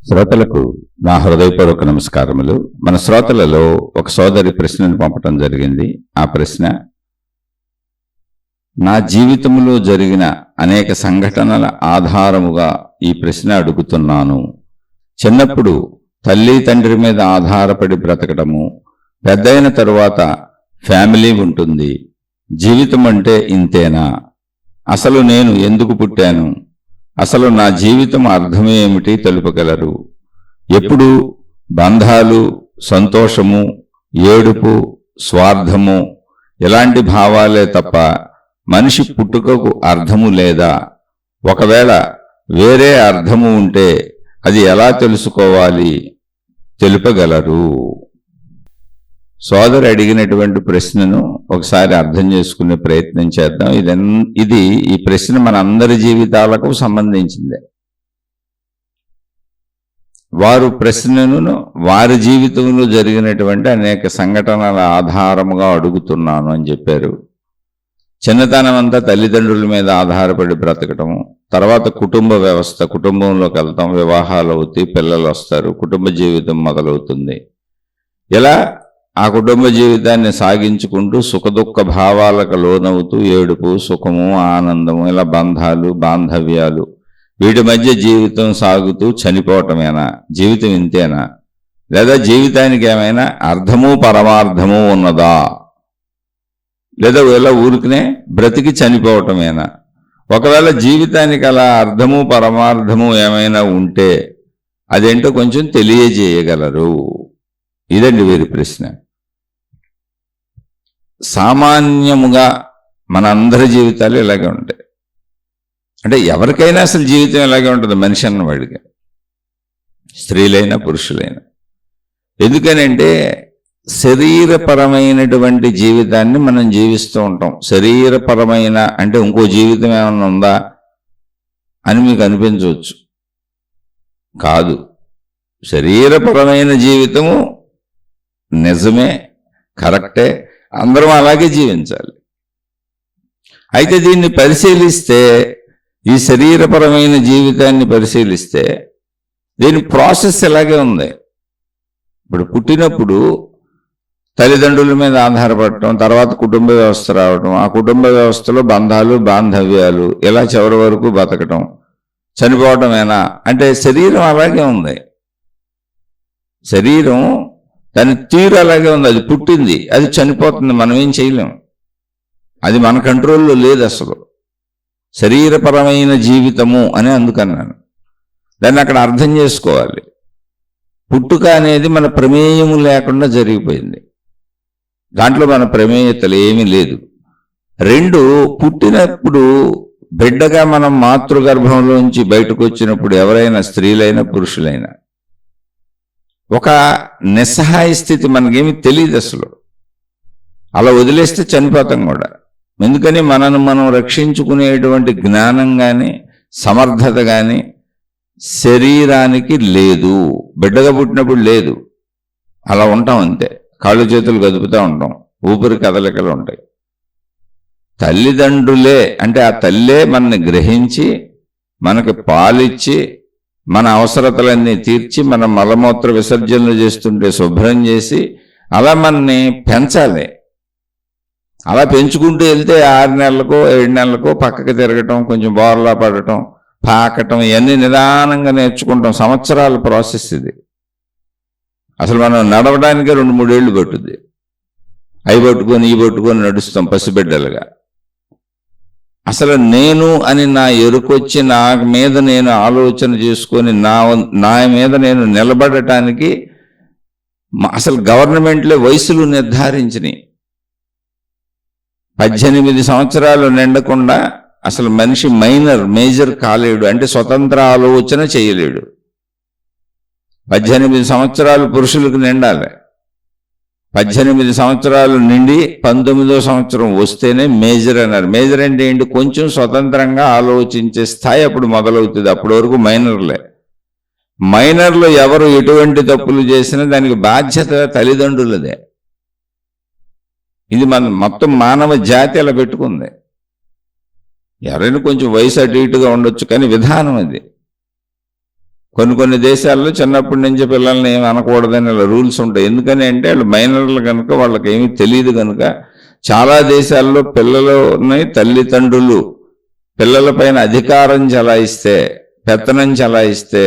శ్రోతలకు నా హృదయపూర్వక నమస్కారములు. మన శ్రోతలలో ఒక సోదరి ప్రశ్నను పంపటం జరిగింది. ఆ ప్రశ్న, నా జీవితంలో జరిగిన అనేక సంఘటనల ఆధారముగా ఈ ప్రశ్న అడుగుతున్నాను. చిన్నప్పుడు తల్లి తండ్రి మీద ఆధారపడి బ్రతకటము, పెద్దయిన తరువాత ఫ్యామిలీ ఉంటుంది. జీవితం అంటే ఇంతేనా? అసలు నేను ఎందుకు పుట్టాను? అసలు నా జీవితం అర్థం ఏమిటి తెలుపగలరు? ఎప్పుడు బంధాలు, సంతోషము, ఏడుపు, స్వార్థము ఇలాంటి భావాలే తప్ప మనిషి పుట్టుకకు అర్థము లేదా? ఒకవేళ వేరే అర్థము ఉంటే అది ఎలా తెలుసుకోవాలి? తెలుపగలరు? సోదరు అడిగినటువంటి ప్రశ్నను ఒకసారి అర్థం చేసుకునే ప్రయత్నం చేద్దాం. ఈ ప్రశ్న మన అందరి జీవితాలకు సంబంధించిందే. వారు ప్రశ్నను వారి జీవితంలో జరిగినటువంటి అనేక సంఘటనల ఆధారముగా అడుగుతున్నాను అని చెప్పారు. చిన్నతనం అంతా తల్లిదండ్రుల మీద ఆధారపడి బ్రతకటము, తర్వాత కుటుంబ వ్యవస్థ, కుటుంబంలోకి వెళ్తాం, వివాహాలు అవుతాయి, పిల్లలు వస్తారు, కుటుంబ జీవితం మొదలవుతుంది. ఇలా ఆ కుటుంబ జీవితాన్ని సాగించుకుంటూ సుఖదుఖ భావాలకు లోనవుతూ ఏడుపు, సుఖము, ఆనందము, ఇలా బంధాలు, బాంధవ్యాలు, వీటి మధ్య జీవితం సాగుతూ చనిపోవటమేనా? జీవితం ఇంతేనా? లేదా జీవితానికి ఏమైనా అర్థము పరమార్థము ఉన్నదా? లేదా ఇలా ఊరికనే బ్రతికి చనిపోవటమేనా? ఒకవేళ జీవితానికి అలా అర్థము పరమార్థము ఏమైనా ఉంటే అదేంటో కొంచెం తెలియజేయగలరు? ఇదండి వీరి ప్రశ్న. సామాన్యముగా మన అందరి జీవితాలు ఇలాగే ఉంటాయి. అంటే ఎవరికైనా అసలు జీవితం ఇలాగే ఉంటుంది, మనిషి అన్నవాడికి, స్త్రీలైనా పురుషులైనా. ఎందుకనంటే శరీరపరమైనటువంటి జీవితాన్ని మనం జీవిస్తూ ఉంటాం. శరీరపరమైన అంటే ఇంకో జీవితం ఏమన్నా ఉందా అని మీకు అనిపించవచ్చు. కాదు, శరీరపరమైన జీవితము నిజమే, కరెక్టే, అందరం అలాగే జీవించాలి. అయితే దీన్ని పరిశీలిస్తే, ఈ శరీరపరమైన జీవితాన్ని పరిశీలిస్తే దీని ప్రాసెస్ ఎలాగే ఉంది. ఇప్పుడు పుట్టినప్పుడు తల్లిదండ్రుల మీద ఆధారపడటం, తర్వాత కుటుంబ వ్యవస్థ రావటం, ఆ కుటుంబ వ్యవస్థలో బంధాలు, బాంధవ్యాలు, ఇలా చివరి వరకు బతకటం, చనిపోవటమేనా అంటే శరీరం అలాగే ఉంది. శరీరం దాని తీరు అలాగే ఉంది. అది పుట్టింది, అది చనిపోతుంది, మనం ఏం చేయలేం. అది మన కంట్రోల్లో లేదు అసలు. శరీరపరమైన జీవితము అని అందుకన్నాను. దాన్ని అక్కడ అర్థం చేసుకోవాలి. పుట్టుక అనేది మన ప్రమేయము లేకుండా జరిగిపోయింది. దాంట్లో మన ప్రమేయతలు ఏమీ లేదు. రెండు, పుట్టినప్పుడు బిడ్డగా మనం మాతృగర్భంలోంచి బయటకు వచ్చినప్పుడు ఎవరైనా స్త్రీలైనా పురుషులైనా ఒక నిస్సహాయ స్థితి, మనకేమి తెలియదు అసలు. అలా వదిలేస్తే చనిపోతాం కూడా. ఎందుకని మనను మనం రక్షించుకునేటువంటి జ్ఞానం కానీ సమర్థత కానీ శరీరానికి లేదు. బిడ్డగా పుట్టినప్పుడు లేదు, అలా ఉంటాం అంతే. కాళ్ళు చేతులు కదుపుతూ ఉంటాం, ఊపిరి కదలికలు ఉంటాయి. తల్లిదండ్రులే అంటే ఆ తల్లే మనని గ్రహించి మనకి పాలిచ్చి మన అవసరతలన్నీ తీర్చి మన మలమూత్ర విసర్జనలు చేస్తుంటే శుభ్రం చేసి అలా మనని పెంచాలి. అలా పెంచుకుంటూ వెళ్తే 6 నెలలకో 7 నెలలకో పక్కకి తిరగటం, కొంచెం బోర్లా పడటం, పాకటం, ఇవన్నీ నిదానంగా నేర్చుకుంటాం. సంవత్సరాల ప్రాసెస్ ఇది. అసలు మనం నడవడానికే 2-3 ఏళ్ళు పట్టుద్ది. అవి పట్టుకొని ఈ పట్టుకొని నడుస్తాం పసిబిడ్డలుగా. అసలు నేను అని నా ఎరుకొచ్చి నా మీద నేను ఆలోచన చేసుకొని నా మీద నేను నిలబడటానికి అసలు గవర్నమెంట్లే వయసులు నిర్ధారించినాయి. 18 సంవత్సరాలు నిండకుండా అసలు మనిషి మేజర్ కాలేడు, అంటే స్వతంత్ర ఆలోచన చేయలేడు. 18 సంవత్సరాలు పురుషులకు నిండాలి. 18 సంవత్సరాలు నిండి 19వ సంవత్సరం వస్తేనే మేజర్ అన్నారు. మేజర్ అంటే ఏంటి? కొంచెం స్వతంత్రంగా ఆలోచించే స్థాయి అప్పుడు మొదలవుతుంది. అప్పటి వరకు మైనర్లే. మైనర్లు ఎవరు ఎటువంటి తప్పులు చేసినా దానికి బాధ్యత తల్లిదండ్రులదే. ఇది మొత్తం మానవ జాతి అలా పెట్టుకుంది. ఎవరైనా కొంచెం వయసు అటు ఇటుగా ఉండొచ్చు, కానీ విధానం అది. కొన్ని దేశాల్లో చిన్నప్పటి నుంచి పిల్లల్ని ఏమి అనకూడదని రూల్స్ ఉంటాయి. ఎందుకని అంటే వాళ్ళు మైనర్లు కనుక, వాళ్ళకి ఏమీ తెలియదు కనుక. చాలా దేశాల్లో పిల్లలని తల్లిదండ్రులు పిల్లలపైన అధికారం చలాయిస్తే, పెత్తనం చలాయిస్తే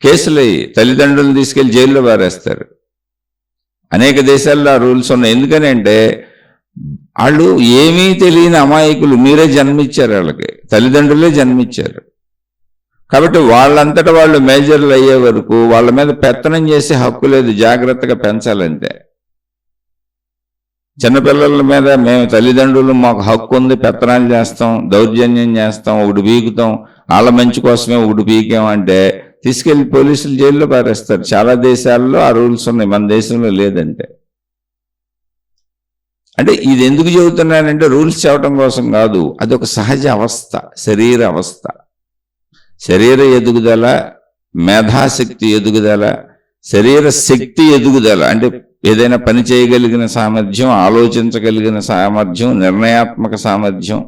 కేసులు తల్లిదండ్రులను తీసుకెళ్లి జైల్లో పారేస్తారు. అనేక దేశాల్లో ఆ రూల్స్ ఉన్నాయి. ఎందుకని అంటే వాళ్ళు ఏమీ తెలియని అమాయకులు. మీరే జన్మించారు, వాళ్ళకి తల్లిదండ్రులే జన్మించారు. కాబట్టి వాళ్ళంతటా వాళ్ళు మేజర్లు అయ్యే వరకు వాళ్ళ మీద పెత్తనం చేసే హక్కు లేదు. జాగ్రత్తగా పెంచాలంటే. చిన్నపిల్లల మీద మేము తల్లిదండ్రులు మాకు హక్కు ఉంది, పెత్తనాలు చేస్తాం, దౌర్జన్యం చేస్తాం, ఒకటి పీకుతాం, వాళ్ళ మంచి కోసమే ఒకటి పీకామంటే తీసుకెళ్లి పోలీసులు జైల్లో పారేస్తారు. చాలా దేశాల్లో ఆ రూల్స్ ఉన్నాయి, మన దేశంలో లేదంటే. అంటే ఇది ఎందుకు చెబుతున్నానంటే రూల్స్ చెప్పడం కోసం కాదు, అదొక సహజ అవస్థ, శరీర అవస్థ. శరీర ఎదుగుదల, మేధాశక్తి ఎదుగుదల, శరీర శక్తి ఎదుగుదల అంటే ఏదైనా పని చేయగలిగిన సామర్థ్యం, ఆలోచించగలిగిన సామర్థ్యం, నిర్ణయాత్మక సామర్థ్యం,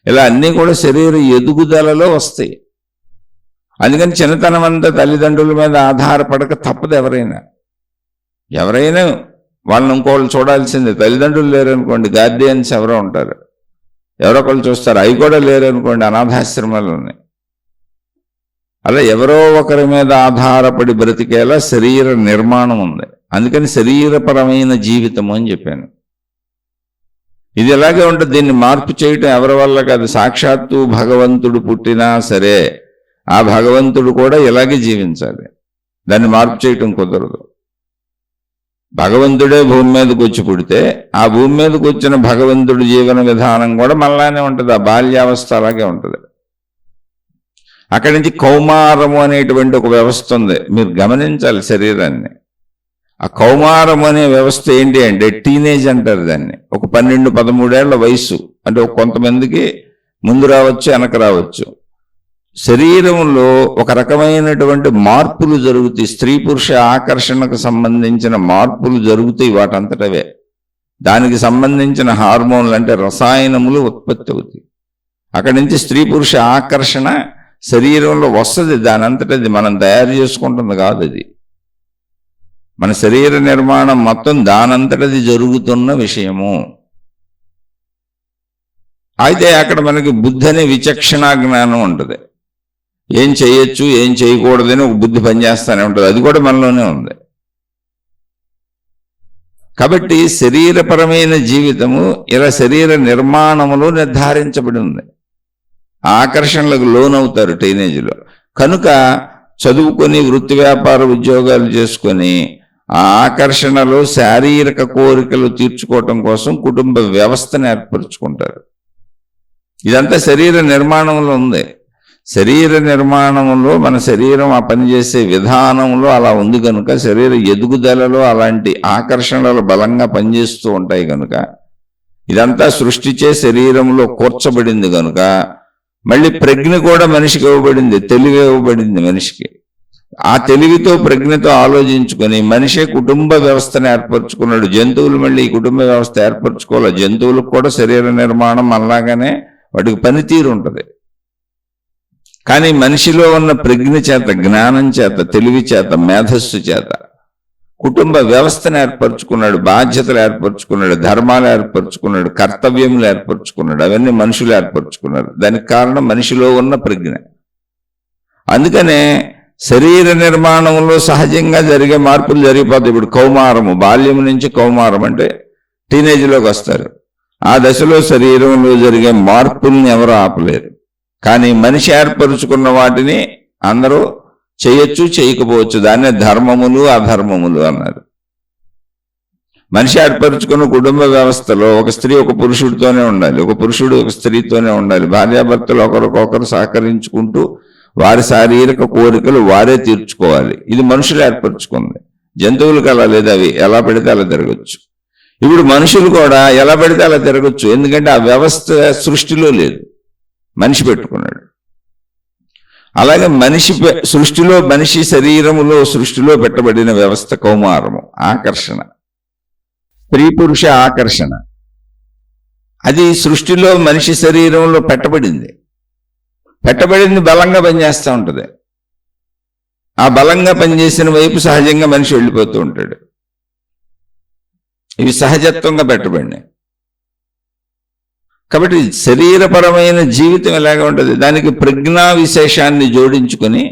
ఇలా అన్నీ కూడా శరీర ఎదుగుదలలో వస్తాయి. అందుకని చిన్నతనం అంతా తల్లిదండ్రుల మీద ఆధారపడక తప్పదు. ఎవరైనా వాళ్ళని ఇంకోళ్ళు చూడాల్సిందే. తల్లిదండ్రులు లేరనుకోండి, గార్డియన్స్ ఎవరో ఉంటారు, ఎవరో ఒకళ్ళు చూస్తారు. అవి కూడా లేరనుకోండి, అనాథాశ్రమాలు ఉన్నాయి. అలా ఎవరో ఒకరి మీద ఆధారపడి బ్రతికేలా శరీర నిర్మాణం ఉంది. అందుకని శరీరపరమైన జీవితము అని చెప్పాను. ఇది ఎలాగే ఉంటుంది. దీన్ని మార్పు చేయటం ఎవరి వల్ల కాదు. సాక్షాత్తు భగవంతుడు పుట్టినా సరే ఆ భగవంతుడు కూడా ఇలాగే జీవించాలి. దాన్ని మార్పు చేయటం కుదరదు. భగవంతుడే భూమి మీదకి వచ్చి పుడితే ఆ భూమి మీదకి వచ్చిన భగవంతుడి జీవన విధానం కూడా మళ్ళానే ఉంటుంది. ఆ బాల్యావస్థ అలాగే ఉంటుంది. అక్కడి నుంచి కౌమారము అనేటువంటి ఒక వ్యవస్థ ఉంది. మీరు గమనించాలి శరీరాన్ని. ఆ కౌమారం అనే వ్యవస్థ ఏంటి అంటే టీనేజ్ అంటారు దాన్ని. ఒక 12-13 ఏళ్ల వయసు. అంటే కొంతమందికి ముందు రావచ్చు, వెనక రావచ్చు. శరీరంలో ఒక రకమైనటువంటి మార్పులు జరుగుతాయి. స్త్రీ పురుష ఆకర్షణకు సంబంధించిన మార్పులు జరుగుతాయి వాటంతటవే. దానికి సంబంధించిన హార్మోన్లు అంటే రసాయనములు ఉత్పత్తి అవుతాయి. అక్కడి నుంచి స్త్రీ పురుష ఆకర్షణ శరీరంలో వస్తుంది. దానంతటది మనం తయారు చేసుకుంటుంది కాదు. అది మన శరీర నిర్మాణం మొత్తం దానంతటది జరుగుతున్న విషయము. అయితే అక్కడ మనకి బుద్ధి అనే విచక్షణా జ్ఞానం ఉంటుంది. ఏం చేయొచ్చు, ఏం చేయకూడదని ఒక బుద్ధి పనిచేస్తూనే ఉంటుంది. అది కూడా మనలోనే ఉంది. కాబట్టి శరీరపరమైన జీవితము ఇలా శరీర నిర్మాణములో నిర్ధారించబడి ఉంది. ఆకర్షణలకు లోనవుతారు టీనేజ్లో. కనుక చదువుకొని వృత్తి వ్యాపార ఉద్యోగాలు చేసుకొని ఆ ఆకర్షణలో శారీరక కోరికలు తీర్చుకోవటం కోసం కుటుంబ వ్యవస్థను ఏర్పరచుకుంటారు. ఇదంతా శరీర నిర్మాణంలో ఉంది. శరీర నిర్మాణంలో మన శరీరం ఆ పనిచేసే విధానంలో అలా ఉంది కనుక శరీర ఎదుగుదలలో అలాంటి ఆకర్షణలు బలంగా పనిచేస్తూ ఉంటాయి కనుక ఇదంతా సృష్టించే శరీరంలో కూర్చబడింది కనుక మళ్ళీ ప్రజ్ఞ కూడా మనిషికి ఇవ్వబడింది, తెలివి ఇవ్వబడింది మనిషికి. ఆ తెలివితో ప్రజ్ఞతో ఆలోచించుకొని మనిషే కుటుంబ వ్యవస్థను ఏర్పరచుకున్నాడు. జంతువులు మళ్ళీ ఈ కుటుంబ వ్యవస్థ ఏర్పరచుకోవాలి. జంతువులకు కూడా శరీర నిర్మాణం అలాగానే వాటికి పనితీరు ఉంటుంది. కానీ మనిషిలో ఉన్న ప్రజ్ఞ చేత, జ్ఞానం చేత, తెలివి చేత, మేధస్సు చేత కుటుంబ వ్యవస్థను ఏర్పరచుకున్నాడు, బాధ్యతలు ఏర్పరచుకున్నాడు, ధర్మాలు ఏర్పరచుకున్నాడు, కర్తవ్యములు ఏర్పరచుకున్నాడు. అవన్నీ మనుషులు ఏర్పరచుకున్నారు. దానికి కారణం మనిషిలో ఉన్న ప్రజ్ఞ. అందుకనే శరీర నిర్మాణంలో సహజంగా జరిగే మార్పులు జరిగిపోతాయి. ఇప్పుడు కౌమారము, బాల్యం నుంచి కౌమారం అంటే టీనేజ్లోకి వస్తారు. ఆ దశలో శరీరంలో జరిగే మార్పుల్ని ఎవరు ఆపలేరు. కానీ మనిషి ఏర్పరుచుకున్న వాటిని అందరూ చేయొచ్చు, చేయకపోవచ్చు. దాన్నే ధర్మములు అధర్మములు అన్నారు. మనిషి ఏర్పరుచుకున్న కుటుంబ వ్యవస్థలో ఒక స్త్రీ ఒక పురుషుడితోనే ఉండాలి, ఒక పురుషుడు ఒక స్త్రీతోనే ఉండాలి. భార్యాభర్తలు ఒకరికొకరు సహకరించుకుంటూ వారి శారీరక కోరికలు వారే తీర్చుకోవాలి. ఇది మనుషులు ఏర్పరచుకుంది. జంతువులకు అలా లేదు. అవి ఎలా పెడితే అలా తిరగచ్చు. ఇప్పుడు మనుషులు కూడా ఎలా పెడితే అలా తిరగచ్చు. ఎందుకంటే ఆ వ్యవస్థ సృష్టిలో లేదు, మనిషి పెట్టుకున్నాడు. అలాగే మనిషి సృష్టిలో, మనిషి శరీరములో సృష్టిలో పెట్టబడిన వ్యవస్థ కౌమారము, ఆకర్షణ, స్త్రీ పురుష ఆకర్షణ. అది సృష్టిలో మనిషి శరీరంలో పెట్టబడింది బలంగా పనిచేస్తూ ఉంటుంది. ఆ బలంగా పనిచేసిన వైపు సహజంగా మనిషి వెళ్ళిపోతూ ఉంటాడు. ఇవి సహజత్వంగా పెట్టబడినాయి. కాబట్టి శరీరపరమైన జీవితం ఎలాగా ఉంటుంది, దానికి ప్రజ్ఞా విశేషాన్ని జోడించుకొని,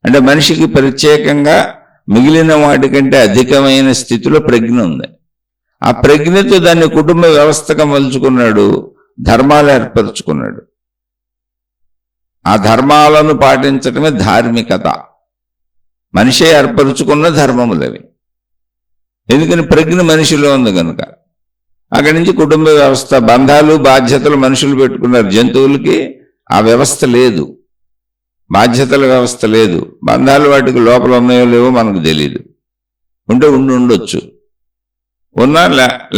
అంటే మనిషికి ప్రత్యేకంగా మిగిలిన వాటికంటే అధికమైన స్థితిలో ప్రజ్ఞ ఉంది. ఆ ప్రజ్ఞతో దాన్ని కుటుంబ వ్యవస్థగా మలుచుకున్నాడు, ధర్మాలు ఏర్పరచుకున్నాడు. ఆ ధర్మాలను పాటించడమే ధార్మికత. మనిషే ఏర్పరచుకున్న ధర్మములవి. ఎందుకని ప్రజ్ఞ మనిషిలో ఉంది కనుక. అక్కడి నుంచి కుటుంబ వ్యవస్థ, బంధాలు బాధ్యతలు మనుషులు పెట్టుకున్నారు. జంతువులకి ఆ వ్యవస్థ లేదు, బాధ్యతల వ్యవస్థ లేదు. బంధాలు వాటికి లోపల ఉన్నాయో లేవో మనకు తెలియదు. ఉంటే ఉండొచ్చు, ఉన్నా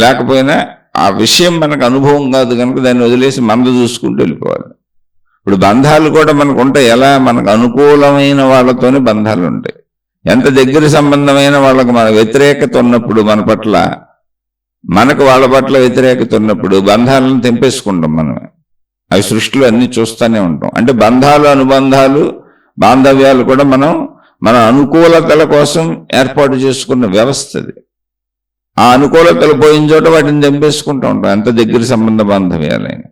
లేకపోయినా ఆ విషయం మనకు అనుభవం కాదు కనుక దాన్ని వదిలేసి మంద చూసుకుంటూ వెళ్ళిపోవాలి. ఇప్పుడు బంధాలు కూడా మనకు ఉంటాయి. ఎలా? మనకు అనుకూలమైన వాళ్ళతోనే బంధాలు ఉంటాయి. ఎంత దగ్గర సంబంధమైన వాళ్ళకు మన వ్యతిరేకత ఉన్నప్పుడు, మన పట్ల మనకు వాళ్ళ పట్ల వ్యతిరేకత ఉన్నప్పుడు బంధాలను తెంపేసుకుంటాం మనమే. అవి సృష్టిలో అన్ని చూస్తూనే ఉంటాం. అంటే బంధాలు, అనుబంధాలు, బాంధవ్యాలు కూడా మన అనుకూలతల కోసం ఏర్పాటు చేసుకున్న వ్యవస్థ అది. ఆ అనుకూలతలు పోయిన చోట వాటిని తెంపేసుకుంటూ ఉంటాం, ఎంత దగ్గర సంబంధ బాంధవ్యాలైన.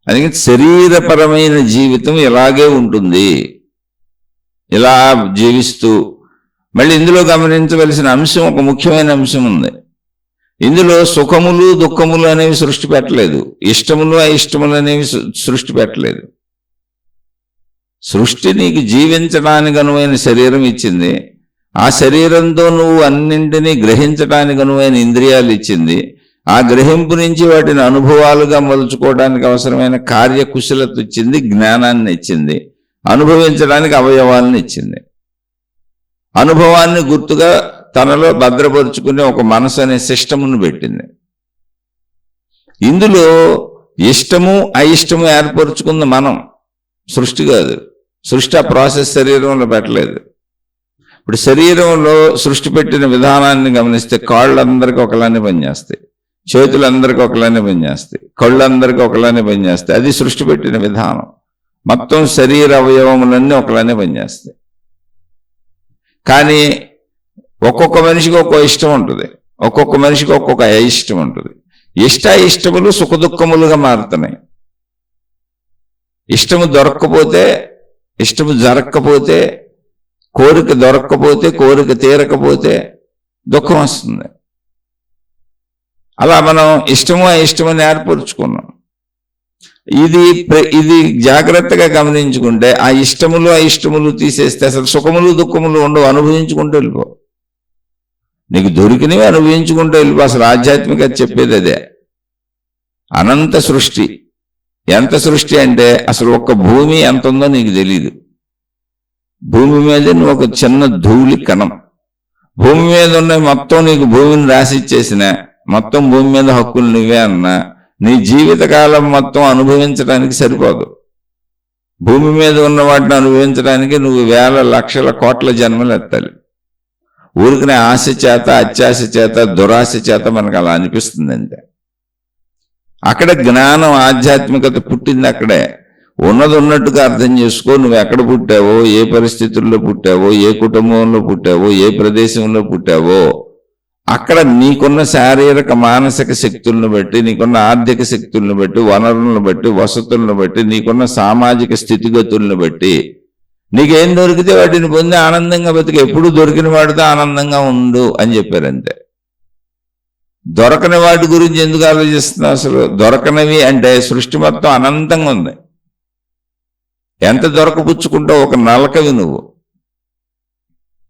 అందుకని శరీరపరమైన జీవితం ఇలాగే ఉంటుంది. ఇలా జీవిస్తూ మళ్ళీ ఇందులో గమనించవలసిన అంశం, ఒక ముఖ్యమైన అంశం ఉంది. ఇందులో సుఖములు దుఃఖములు అనేవి సృష్టి పెట్టలేదు, ఇష్టములు అయిష్టములు అనేవి సృష్టి పెట్టలేదు. సృష్టి నీకు జీవించడానికి అనువైన శరీరం ఇచ్చింది. ఆ శరీరంతో నువ్వు అన్నింటినీ గ్రహించడానికి అనువైన ఇంద్రియాలు ఇచ్చింది. ఆ గ్రహింపు నుంచి వాటిని అనుభవాలుగా మలుచుకోవడానికి అవసరమైన కార్యకుశలత ఇచ్చింది, జ్ఞానాన్ని ఇచ్చింది, అనుభవించడానికి అవయవాలను ఇచ్చింది. అనుభవాన్ని గుర్తుగా తనలో భద్రపరుచుకునే ఒక మనసు అనే సిస్టమును పెట్టింది. ఇందులో ఇష్టము అయిష్టము ఏర్పరుచుకుంది మనం, సృష్టి కాదు. సృష్టి ఆ ప్రాసెస్ శరీరంలో పెట్టలేదు. ఇప్పుడు శరీరంలో సృష్టి పెట్టిన విధానాన్ని గమనిస్తే కాళ్ళందరికీ ఒకలానే పనిచేస్తాయి, చేతులందరికీ ఒకలానే పనిచేస్తాయి, కళ్ళందరికీ ఒకలానే పనిచేస్తాయి. అది సృష్టి పెట్టిన విధానం. మొత్తం శరీర అవయవములన్నీ ఒకలానే పనిచేస్తాయి. కానీ ఒక్కొక్క మనిషికి ఒక్కో ఇష్టం ఉంటుంది, ఒక్కొక్క మనిషికి ఒక్కొక్క అయిష్టం ఉంటుంది. ఇష్టములు సుఖదుఖములుగా మారుతున్నాయి. ఇష్టము దొరక్కపోతే, ఇష్టము జరగకపోతే, కోరిక దొరక్కపోతే, కోరిక తీరకపోతే దుఃఖం వస్తుంది. అలా మనం ఇష్టము అయిష్టమని ఏర్పరుచుకున్నాం. ఇది జాగ్రత్తగా గమనించుకుంటే ఆ ఇష్టములు అయిష్టములు తీసేస్తే అసలు సుఖములు దుఃఖములు ఉండవు, అనుభవించుకుంటూ వెళ్ళిపో. నీకు దొరికినవి అనుభవించుకుంటూ వెళ్ళిపో. అసలు ఆధ్యాత్మికత చెప్పేది అదే. అనంత సృష్టి. ఎంత సృష్టి అంటే అసలు ఒక్క భూమి ఎంత ఉందో నీకు తెలీదు. భూమి మీద నువ్వు ఒక చిన్న ధూళి కణం. భూమి మీద ఉన్న మొత్తం నీకు భూమిని రాసిచ్చేసిన, మొత్తం భూమి మీద హక్కులు నువ్వే అన్నా నీ జీవితకాలం మొత్తం అనుభవించడానికి సరిపోదు. భూమి మీద ఉన్న వాటిని అనుభవించడానికి నువ్వు వేల లక్షల కోట్ల జన్మలు ఎత్తాలి. ఊరికనే ఆశ చేత, అత్యాశ చేత, దురాశ చేత మనకు అలా అనిపిస్తుంది అంతే. అక్కడ జ్ఞానం, ఆధ్యాత్మికత పుట్టింది అక్కడే. ఉన్నది ఉన్నట్టుగా అర్థం చేసుకో. నువ్వు ఎక్కడ పుట్టావో, ఏ పరిస్థితుల్లో పుట్టావో, ఏ కుటుంబంలో పుట్టావో, ఏ ప్రదేశంలో పుట్టావో, అక్కడ నీకున్న శారీరక మానసిక శక్తులను బట్టి, నీకున్న ఆర్థిక శక్తులను బట్టి, వనరులను బట్టి, వసతులను బట్టి, నీకున్న సామాజిక స్థితిగతులను బట్టి నీకేం దొరికితే వాటిని పొంది ఆనందంగా బతికి. ఎప్పుడు దొరికిన వాడితో ఆనందంగా ఉండు అని చెప్పారు అంతే. దొరకని వాటి గురించి ఎందుకు ఆలోచిస్తున్నావు అసలు? దొరకనివి అంటే సృష్టి మొత్తం అనంతంగా ఉంది. ఎంత దొరకపుచ్చుకుంటావు? ఒక నలకవి నువ్వు.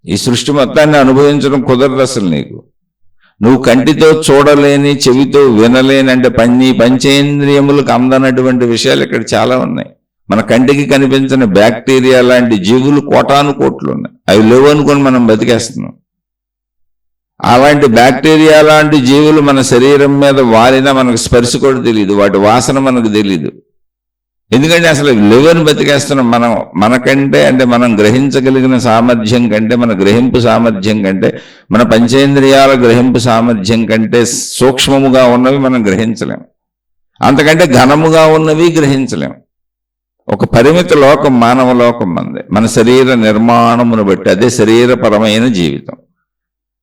ఈ సృష్టి మొత్తాన్ని అనుభవించడం కుదరదు అసలు నీకు. నువ్వు కంటితో చూడలేని, చెవితో వినలేని, అంటే పంచేంద్రియములకు అందనటువంటి విషయాలు ఇక్కడ చాలా ఉన్నాయి. మన కంటికి కనిపించిన బ్యాక్టీరియా లాంటి జీవులు కోటాను కోట్లు ఉన్నాయి. అవి లేవు అనుకొని మనం బతికేస్తున్నాం. అలాంటి బ్యాక్టీరియా లాంటి జీవులు మన శరీరం మీద వాలినా మనకు స్పర్శ కూడా తెలియదు, వాటి వాసన మనకు తెలియదు. ఎందుకంటే అసలు లేవని బతికేస్తున్నాం మనం. మనకంటే, అంటే మనం గ్రహించగలిగిన సామర్థ్యం కంటే, మన గ్రహింపు సామర్థ్యం కంటే, మన పంచేంద్రియాల గ్రహింపు సామర్థ్యం కంటే సూక్ష్మముగా ఉన్నవి మనం గ్రహించలేం. అంతకంటే ఘనముగా ఉన్నవి గ్రహించలేం. ఒక పరిమిత లోకం మానవ లోకం మంది. మన శరీర నిర్మాణమును బట్టి అదే శరీరపరమైన జీవితం.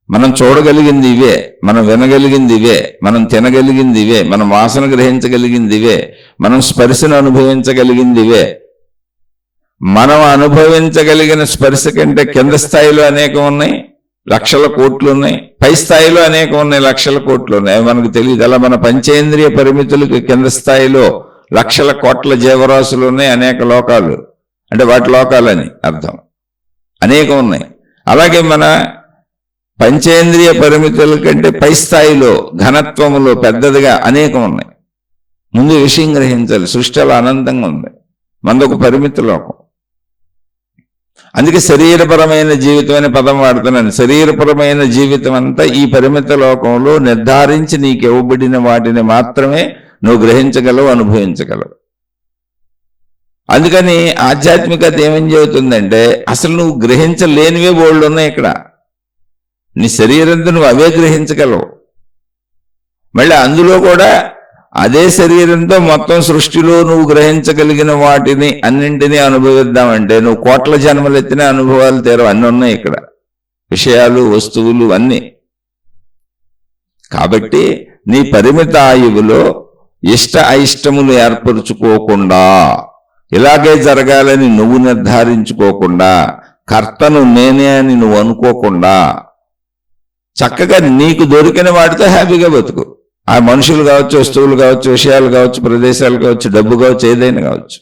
మనం చూడగలిగింది ఇవే, మనం వినగలిగింది ఇవే, మనం తినగలిగింది ఇవే, మనం వాసన గ్రహించగలిగింది ఇవే, మనం స్పర్శను అనుభవించగలిగింది ఇవే. మనం అనుభవించగలిగిన స్పర్శ కంటే కింద స్థాయిలో అనేకం ఉన్నాయి, లక్షల కోట్లు ఉన్నాయి. పై స్థాయిలో అనేకం ఉన్నాయి, లక్షల కోట్లు ఉన్నాయి. అవి మనకు తెలియదు. అలా మన పంచేంద్రియ పరిమితులకు కింద స్థాయిలో లక్షల కోట్ల జీవరాశులు ఉన్నాయి, అనేక లోకాలు, అంటే వాటి లోకాలని అర్థం, అనేకం ఉన్నాయి. అలాగే మన పంచేంద్రియ పరిమితుల కంటే పై స్థాయిలో ఘనత్వములో పెద్దదిగా అనేకం ఉన్నాయి. ముందు విషయం గ్రహించాలి, సృష్టి అలా అనంతంగా ఉంది, మనదొక పరిమిత లోకం. అందుకే శరీరపరమైన జీవితం అనే పదం వాడుతున్నాను. శరీరపరమైన జీవితం అంతా ఈ పరిమిత లోకంలో నిర్ధారించి నీకు ఇవ్వబడిన వాటిని మాత్రమే నువ్వు గ్రహించగలవు, అనుభవించగలవు. అందుకని ఆధ్యాత్మికత ఏమని చెబుతుందంటే అసలు నువ్వు గ్రహించలేనివే బోళ్ళు ఉన్నాయి ఇక్కడ. నీ శరీరంతో నువ్వు అవే గ్రహించగలవు. మళ్ళీ అందులో కూడా అదే శరీరంతో మొత్తం సృష్టిలో నువ్వు గ్రహించగలిగిన వాటిని అన్నింటినీ అనుభవిద్దామంటే నువ్వు కోట్ల జన్మలు ఎత్తిన అనుభవాలు తీరవు. అన్నీ ఉన్నాయి ఇక్కడ, విషయాలు, వస్తువులు అన్నీ. కాబట్టి నీ పరిమిత ఆయువులో ఇష్ట అయిష్టములు ఏర్పరుచుకోకుండా, ఇలాగే జరగాలని నువ్వు నిర్ధారించుకోకుండా, కర్తను నేనే అని నువ్వు అనుకోకుండా, చక్కగా నీకు దొరికిన వాటితో హ్యాపీగా బతుకు. ఆ మనుషులు కావచ్చు, వస్తువులు కావచ్చు, విషయాలు కావచ్చు, ప్రదేశాలు కావచ్చు, డబ్బు కావచ్చు, ఏదైనా కావచ్చు.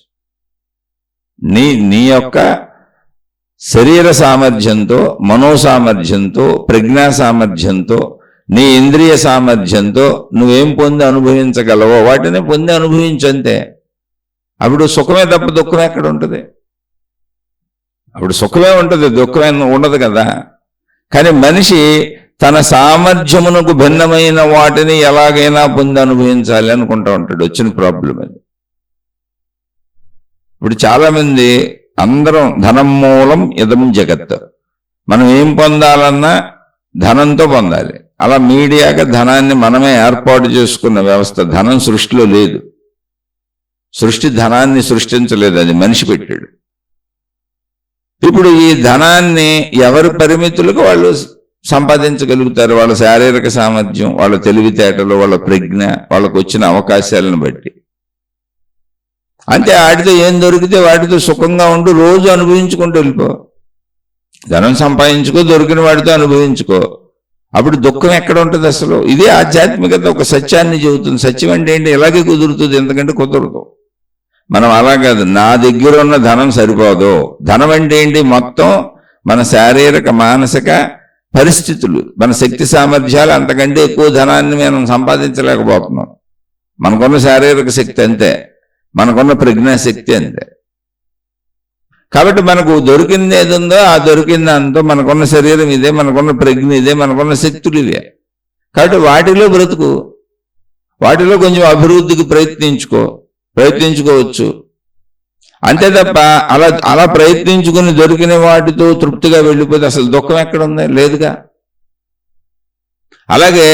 నీ యొక్క శరీర సామర్థ్యంతో, మనో సామర్థ్యంతో, ప్రజ్ఞా సామర్థ్యంతో, నీ ఇంద్రియ సామర్థ్యంతో నువ్వేం పొంది అనుభవించగలవో వాటిని పొంది అనుభవించంతే. అప్పుడు సుఖమే తప్ప దుఃఖం ఎక్కడ ఉంటుంది? అప్పుడు సుఖమే ఉంటుంది, దుఃఖమే ఉండదు కదా. కానీ మనిషి తన సామర్థ్యమునకు భిన్నమైన వాటిని ఎలాగైనా పొంది అనుభవించాలి అనుకుంటూ ఉంటాడు. వచ్చిన ప్రాబ్లం అది. ఇప్పుడు చాలామంది అందరం ధనం మూలం ఇదం జగత్, మనం ఏం పొందాలన్నా ధనంతో పొందాలి. అలా మీడియాగా ధనాన్ని మనమే ఏర్పాటు చేసుకున్న వ్యవస్థ. ధనం సృష్టిలో లేదు, సృష్టి ధనాన్ని సృష్టించలేదు, అది మనిషి పెట్టాడు. ఇప్పుడు ఈ ధనాన్ని ఎవరి పరిమితులకు వాళ్ళు సంపాదించగలుగుతారు, వాళ్ళ శారీరక సామర్థ్యం, వాళ్ళ తెలివితేటలు, వాళ్ళ ప్రజ్ఞ, వాళ్ళకు వచ్చిన అవకాశాలను బట్టి. అంటే వాటితో ఏం దొరికితే వాటితో సుఖంగా ఉంటూ రోజు అనుభవించుకుంటూ వెళ్ళిపో. ధనం సంపాదించుకో, దొరికిన వాటితో అనుభవించుకో. అప్పుడు దుఃఖం ఎక్కడ ఉంటుంది అసలు? ఇదే ఆధ్యాత్మికత ఒక సత్యాన్ని చెబుతుంది. సత్యం అంటే ఏంటి? ఇలాగే కుదురుతుంది, ఎందుకంటే కుదరదు. మనం అలా కాదు, నా దగ్గర ఉన్న ధనం సరిపోదు. ధనం అంటే ఏంటి? మొత్తం మన శారీరక మానసిక పరిస్థితులు, మన శక్తి సామర్థ్యాలు. అంతకంటే ఎక్కువ ధనాన్ని మనం సంపాదించలేకపోతున్నాం. మనకున్న శారీరక శక్తి అంతే, మనకున్న ప్రజ్ఞాశక్తి అంతే. కాబట్టి మనకు దొరికింది ఏది ఉందో ఆ దొరికింది అంతా, మనకున్న శరీరం ఇదే, మనకున్న ప్రజ్ఞ ఇదే, మనకున్న శక్తులు ఇవే. కాబట్టి వాటిలో బ్రతుకు, వాటిలో కొంచెం అభివృద్ధికి ప్రయత్నించుకోవచ్చు అంతే తప్ప అలా ప్రయత్నించుకుని దొరికిన వాటితో తృప్తిగా వెళ్ళిపోతే అసలు దుఃఖం ఎక్కడ ఉంది? లేదుగా. అలాగే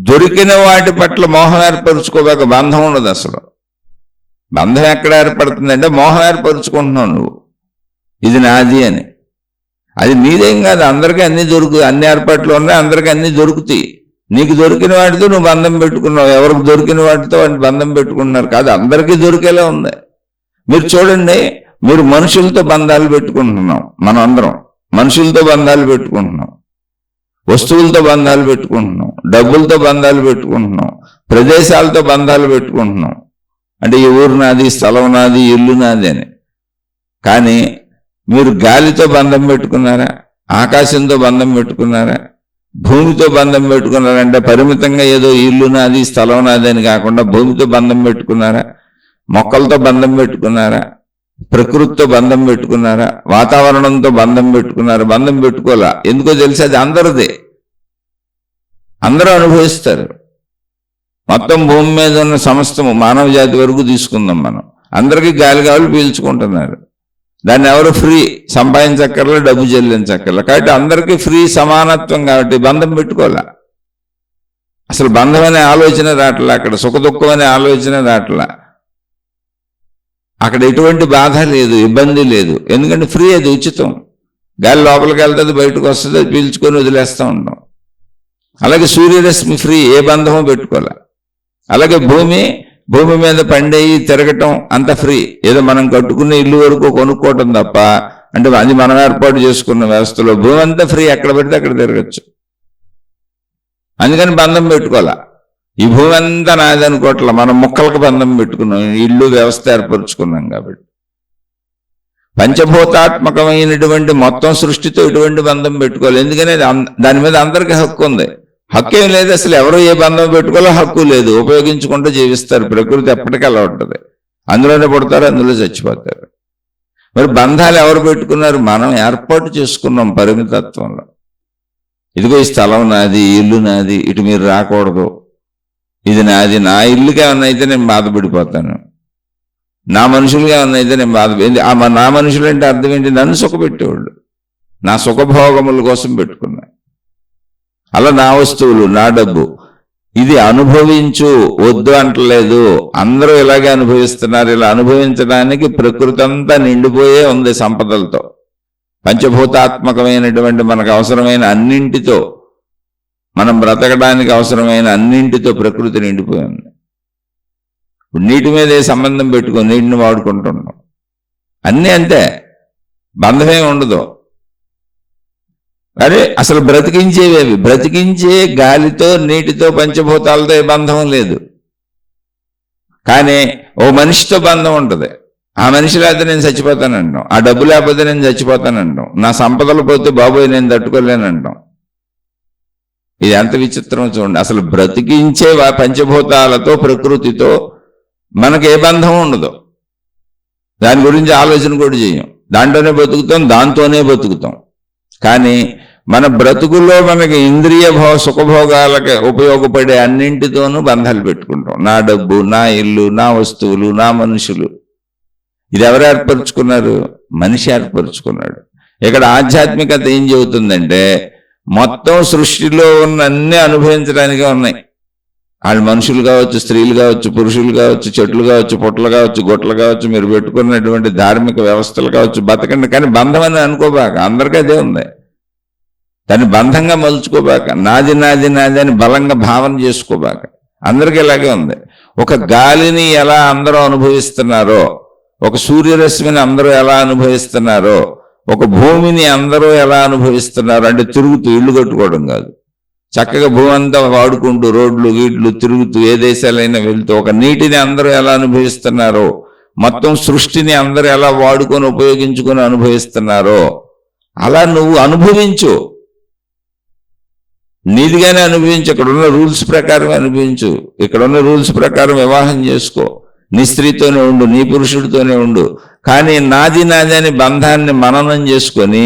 దొరికిన వాటి పట్ల మోహం ఏర్పరుచుకోలేక బంధం ఉండదు అసలు. బంధం ఎక్కడ ఏర్పడుతుందంటే మోహం ఏర్పరుచుకుంటున్నావు నువ్వు, ఇది నాది అని. అది నీదేం కాదు, అందరికీ అన్ని అన్ని ఏర్పాట్లు ఉన్నాయి, అందరికీ అన్ని దొరుకుతాయి. నీకు దొరికిన వాటితో నువ్వు బంధం పెట్టుకున్నావు, ఎవరికి దొరికిన వాటితో వాటి బంధం పెట్టుకున్నారు కాదు, అందరికీ దొరికేలా ఉంది. మీరు చూడండి, మీరు మనుషులతో బంధాలు పెట్టుకుంటున్నాం, మనం అందరం మనుషులతో బంధాలు పెట్టుకుంటున్నాం, వస్తువులతో బంధాలు పెట్టుకుంటున్నాం, డబ్బులతో బంధాలు పెట్టుకుంటున్నాం, ప్రదేశాలతో బంధాలు పెట్టుకుంటున్నాం. అంటే ఈ ఊరు నాది, స్థలం నాది, ఇల్లు నాది అని. కానీ మీరు గాలితో బంధం పెట్టుకున్నారా? ఆకాశంతో బంధం పెట్టుకున్నారా? భూమితో బంధం పెట్టుకున్నారంటే పరిమితంగా ఏదో ఇల్లు నాది, స్థలం నాది అని కాకుండా భూమితో బంధం పెట్టుకున్నారా? మొక్కలతో బంధం పెట్టుకున్నారా? ప్రకృతితో బంధం పెట్టుకున్నారా? వాతావరణంతో బంధం పెట్టుకున్నారా? బంధం పెట్టుకోలే. ఎందుకో తెలిసి అది అందరిదే, అందరూ అనుభవిస్తారు. మొత్తం భూమి మీద ఉన్న సమస్తము మానవ జాతి వరకు తీసుకుందాం మనం, అందరికీ గాలి కావాలి, పీల్చుకుంటున్నారు. దాన్ని ఎవరు ఫ్రీ సంపాదించక్కర్లే, డబ్బు చెల్లించక్కర్లే. కాబట్టి అందరికీ ఫ్రీ సమానత్వం. కాబట్టి బంధం పెట్టుకోలే. అసలు బంధం అనే ఆలోచన రావట్లే, అక్కడ సుఖ దుఃఖం అనే ఆలోచన రావట్లే. అక్కడ ఎటువంటి బాధ లేదు, ఇబ్బంది లేదు. ఎందుకంటే ఫ్రీ, అది ఉచితం. గాలి లోపలికి వెళ్తుంది, బయటకు వస్తుంది, అది పీల్చుకొని వదిలేస్తూ ఉంటాం. అలాగే సూర్యరశ్మి ఫ్రీ, ఏ బంధమో పెట్టుకోవాలి. అలాగే భూమి మీద పండేయి తిరగటం అంత ఫ్రీ. ఏదో మనం కట్టుకున్న ఇల్లు వరకు కొనుక్కోవటం తప్ప, అంటే అది మనం ఏర్పాటు చేసుకున్న వ్యవస్థలో భూమి అంతా ఫ్రీ, ఎక్కడ పెడితే అక్కడ తిరగచ్చు. అందుకని బంధం పెట్టుకోవాలా. ఈ భూమి అంతా నాది అనుకోవట్లా, మనం మొక్కలకు బంధం పెట్టుకున్నాం, ఇల్లు వ్యవస్థ ఏర్పరచుకున్నాం కాబట్టి. పంచభూతాత్మకమైనటువంటి మొత్తం సృష్టితో ఇటువంటి బంధం పెట్టుకోవాలి. ఎందుకని దాని మీద అందరికీ హక్కు ఉంది. హక్కు ఏం లేదు, అసలు ఎవరు ఏ బంధం పెట్టుకోవాలో హక్కు లేదు. ఉపయోగించుకుంటూ జీవిస్తారు. ప్రకృతి ఎప్పటికీ అలా ఉంటుంది. అందులోనే పుడతారు, అందులో చచ్చిపోతారు. మరి బంధాలు ఎవరు పెట్టుకున్నారు? మనం ఏర్పాటు చేసుకున్నాం పరిమితత్వంలో. ఇదిగో ఈ స్థలం నాది, ఇల్లు నాది, ఇటు మీరు రాకూడదు, ఇది నాది. నా ఇల్లుగా ఉన్నైతే నేను బాధపడిపోతాను, నా మనుషులుగా ఉన్నైతే నేను నా మనుషులు అంటే అర్థం ఏంటి? నన్ను సుఖపెట్టేవాళ్ళు, నా సుఖభోగముల కోసం పెట్టుకున్నా. అలా నా వస్తువులు, నా డబ్బు, ఇది అనుభవించు, వద్దు అంటలేదు. అందరూ ఇలాగే అనుభవిస్తున్నారు. ఇలా అనుభవించడానికి ప్రకృతి అంతా నిండిపోయే ఉంది సంపదలతో. పంచభూతాత్మకమైనటువంటి మనకు అవసరమైన అన్నింటితో, మనం బ్రతకడానికి అవసరమైన అన్నింటితో ప్రకృతి నిండిపోయింది. ఇప్పుడు నీటి మీద ఏ సంబంధం పెట్టుకో, నీటిని వాడుకుంటున్నాం. అన్నీ అంతే, బంధమే ఉండదు. అరే అసలు బ్రతికించేవేవి, బ్రతికించే గాలితో, నీటితో, పంచభూతాలతో ఏ బంధం లేదు. కానీ ఓ మనిషితో బంధం ఉంటుంది. ఆ మనిషి లేకపోతే నేను చచ్చిపోతానంటాం, ఆ డబ్బు లేకపోతే నేను చచ్చిపోతానంటాం, నా సంపదలు పోతే బాబోయ్ నేను తట్టుకోలేనంటాం. ఇది ఎంత విచిత్రం చూడండి. అసలు బ్రతికించే పంచభూతాలతో, ప్రకృతితో మనకు ఏ బంధం ఉండదు. దాని గురించి ఆలోచన కూడా చేయం. దాంట్లోనే బతుకుతాం, దాంతోనే బతుకుతాం. కానీ మన బ్రతుకుల్లో మనకి ఇంద్రియ సుఖభోగాలకి ఉపయోగపడే అన్నింటితోనూ బంధాలు పెట్టుకుంటాం. నా డబ్బు, నా ఇల్లు, నా వస్తువులు, నా మనుషులు. ఇది ఎవరు ఏర్పరచుకున్నారు? మనిషి ఏర్పరచుకున్నాడు. ఇక్కడ ఆధ్యాత్మికత ఏం చెబుతుందంటే, మొత్తం సృష్టిలో ఉన్న అన్ని అనుభవించడానికే ఉన్నాయి. వాళ్ళు మనుషులు కావచ్చు, స్త్రీలు కావచ్చు, పురుషులు కావచ్చు, చెట్లు కావచ్చు, పుట్టలు కావచ్చు, గొట్టలు కావచ్చు, మీరు పెట్టుకున్నటువంటి ధార్మిక వ్యవస్థలు కావచ్చు, బతకండి. కానీ బంధం అని అనుకోబాక, అందరికీ అదే ఉంది. దాన్ని బంధంగా మలుచుకోబాక, నాది నాది నాది అని బలంగా భావన చేసుకోబాక. అందరికీ ఇలాగే ఉంది. ఒక గాలిని ఎలా అందరూ అనుభవిస్తున్నారో, ఒక సూర్యరశ్మిని అందరూ ఎలా అనుభవిస్తున్నారో, ఒక భూమిని అందరూ ఎలా అనుభవిస్తున్నారు అంటే తిరుగుతూ, ఇల్లు కట్టుకోవడం కాదు, చక్కగా భూమి అంతా వాడుకుంటూ, రోడ్లు గీట్లు తిరుగుతూ, ఏ దేశాలైనా వెళ్తూ, ఒక నీటిని అందరూ ఎలా అనుభవిస్తున్నారో, మొత్తం సృష్టిని అందరూ ఎలా వాడుకొని ఉపయోగించుకొని అనుభవిస్తున్నారో, అలా నువ్వు అనుభవించు. నీదిగానే అనుభవించు. ఇక్కడున్న రూల్స్ ప్రకారం అనుభవించు. ఇక్కడున్న రూల్స్ ప్రకారం వివాహం చేసుకో. నీ స్త్రీతోనే ఉండు, నీ పురుషుడితోనే ఉండు. కానీ నాది నాది అని బంధాన్ని మననం చేసుకొని,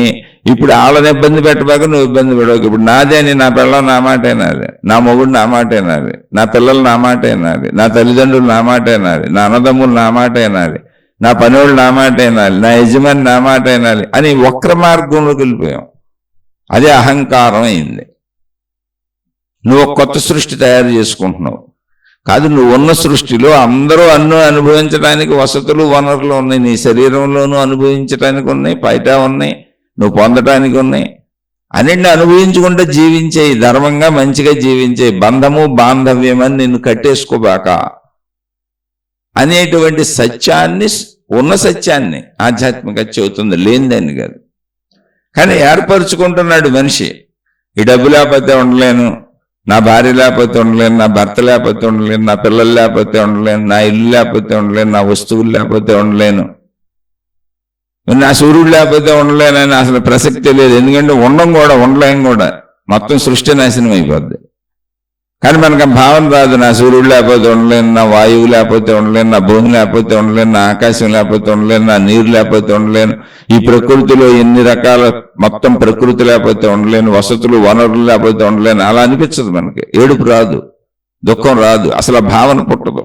ఇప్పుడు వాళ్ళని ఇబ్బంది పెట్టబాక నువ్వు ఇబ్బంది పడవకు. ఇప్పుడు నాదే అని, నా పిల్లలు నా మాట అయినాది, నా మొగుడు నా మాట అయినాది, నా పిల్లలు నా మాట అయినాది, నా తల్లిదండ్రులు నా మాట అయినాది, నా అన్నదమ్ములు నా మాట అయినాది, నా పనివాళ్ళు నా మాట అయినాలి, నా యజమాని నా మాట అయినాలి అని వక్ర మార్గంలోకి వెళ్ళిపోయాం. అదే అహంకారం అయింది. నువ్వు కొత్త సృష్టి తయారు చేసుకుంటున్నావు. కాదు, నువ్వు ఉన్న సృష్టిలో అందరూ అన్ను అనుభవించడానికి వసతులు, వనరులు ఉన్నాయి. నీ శరీరంలోనూ అనుభవించడానికి ఉన్నాయి, బయట ఉన్నాయి, నువ్వు పొందటానికి ఉన్నాయి. అన్నింటిని అనుభవించుకుంటే జీవించే, ధర్మంగా మంచిగా జీవించే. బంధము బాంధవ్యం అని నిన్ను కట్టేసుకోబాక అనేటువంటి సత్యాన్ని, ఉన్న సత్యాన్ని ఆధ్యాత్మిక చెబుతుంది, లేనిదాన్ని కాదు. కానీ ఏర్పరచుకుంటున్నాడు మనిషి. ఈ డబ్బు లేకపోతే ఉండలేను, నా భార్య లేకపోతే ఉండలేను, నా భర్త లేకపోతే ఉండలేను, నా పిల్లలు లేకపోతే ఉండలేను, నా ఇల్లు లేకపోతే ఉండలేను, నా వస్తువులు లేకపోతే ఉండలేను, నా సూర్యుడు లేకపోతే ఉండలేనని అసలు ప్రసక్తి లేదు. ఎందుకంటే ఉండలేం కూడా, మొత్తం సృష్టి నాశనం అయిపోద్ది. కానీ మనకు భావన రాదు. నా సూర్యుడు లేకపోతే ఉండలేను, నా వాయువు లేకపోతే ఉండలేను, నా భూమి లేకపోతే ఉండలేను, నా ఆకాశం లేకపోతే ఉండలేను, నా నీరు లేకపోతే ఉండలేను, ఈ ప్రకృతిలో ఎన్ని రకాల మొత్తం ప్రకృతి లేకపోతే ఉండలేను, వసతులు వనరులు లేకపోతే ఉండలేను. అలా అనిపించదు మనకి. ఏడుపు రాదు, దుఃఖం రాదు, అసలు ఆ భావన పుట్టదు.